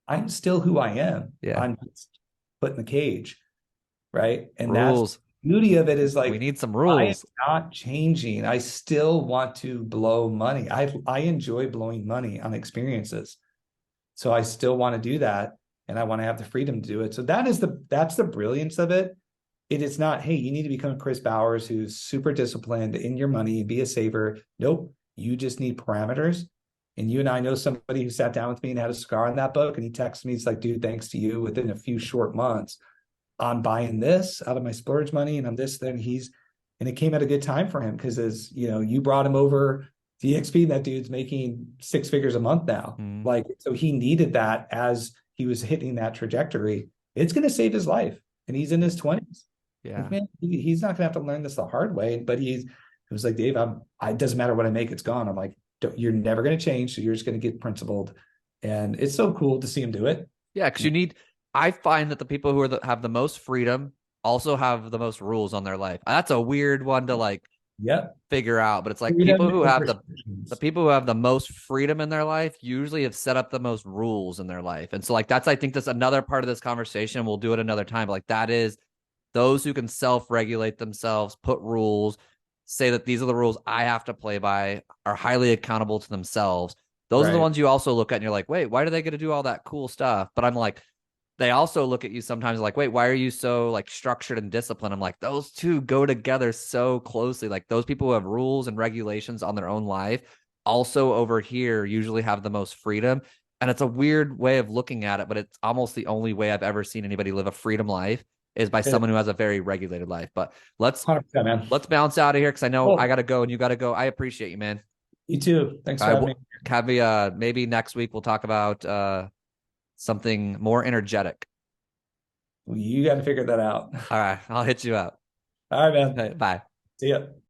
I'm still who I am. Yeah. I'm just put in the cage, right? And that's Rules. the beauty of it is We like need some I am rules. not changing. I still want to blow money. I enjoy blowing money on experiences. So I still want to do that and I want to have the freedom to do it. So that's the brilliance of it. It is not, hey, you need to become Chris Bowers who's super disciplined in your money and be a saver. Nope. You just need parameters. And you and I know somebody who sat down with me and had a scar on that book. And he texted me, he's like, dude, thanks to you, within a few short months, I'm buying this out of my splurge money and I'm this, then and it came at a good time for him because as you know, you brought him over the EXP and that dude's making 6 figures a month now. Mm, Like, so he needed that as he was hitting that trajectory. It's going to save his life. And he's in his 20s. Like, yeah. man, he's not gonna have to learn this the hard way. But it was like, Dave, it doesn't matter what I make, it's gone. I'm like, you're never gonna change, so you're just gonna get principled. And it's so cool to see him do it. Yeah, because I find that the people who have the most freedom also have the most rules on their life. That's a weird one to like Yep. figure out, but it's like Freedom people who and have the restrictions. people who have the most freedom in their life usually have set up the most rules in their life. And so like I think that's another part of this conversation. We'll do it another time. But like that is those who can self-regulate themselves, put rules, say that these are the rules I have to play by, are highly accountable to themselves. Those are the Right. ones you also look at and you're like, wait, why do they get to do all that cool stuff? But I'm like, they also look at you sometimes like, wait, why are you so like structured and disciplined? I'm like, those two go together so closely. Like those people who have rules and regulations on their own life also over here usually have the most freedom. And it's a weird way of looking at it, but it's almost the only way I've ever seen anybody live a freedom life is by someone who has a very regulated life. But let's 100%, man. let's bounce out of here because I know I Oh, gotta go and you gotta go. I appreciate you, man. you too. Thanks All for right, having me. well, have me maybe next week we'll talk about something more energetic. You got to figure that out. All right, I'll hit you up. All right, man. Okay, bye. See ya.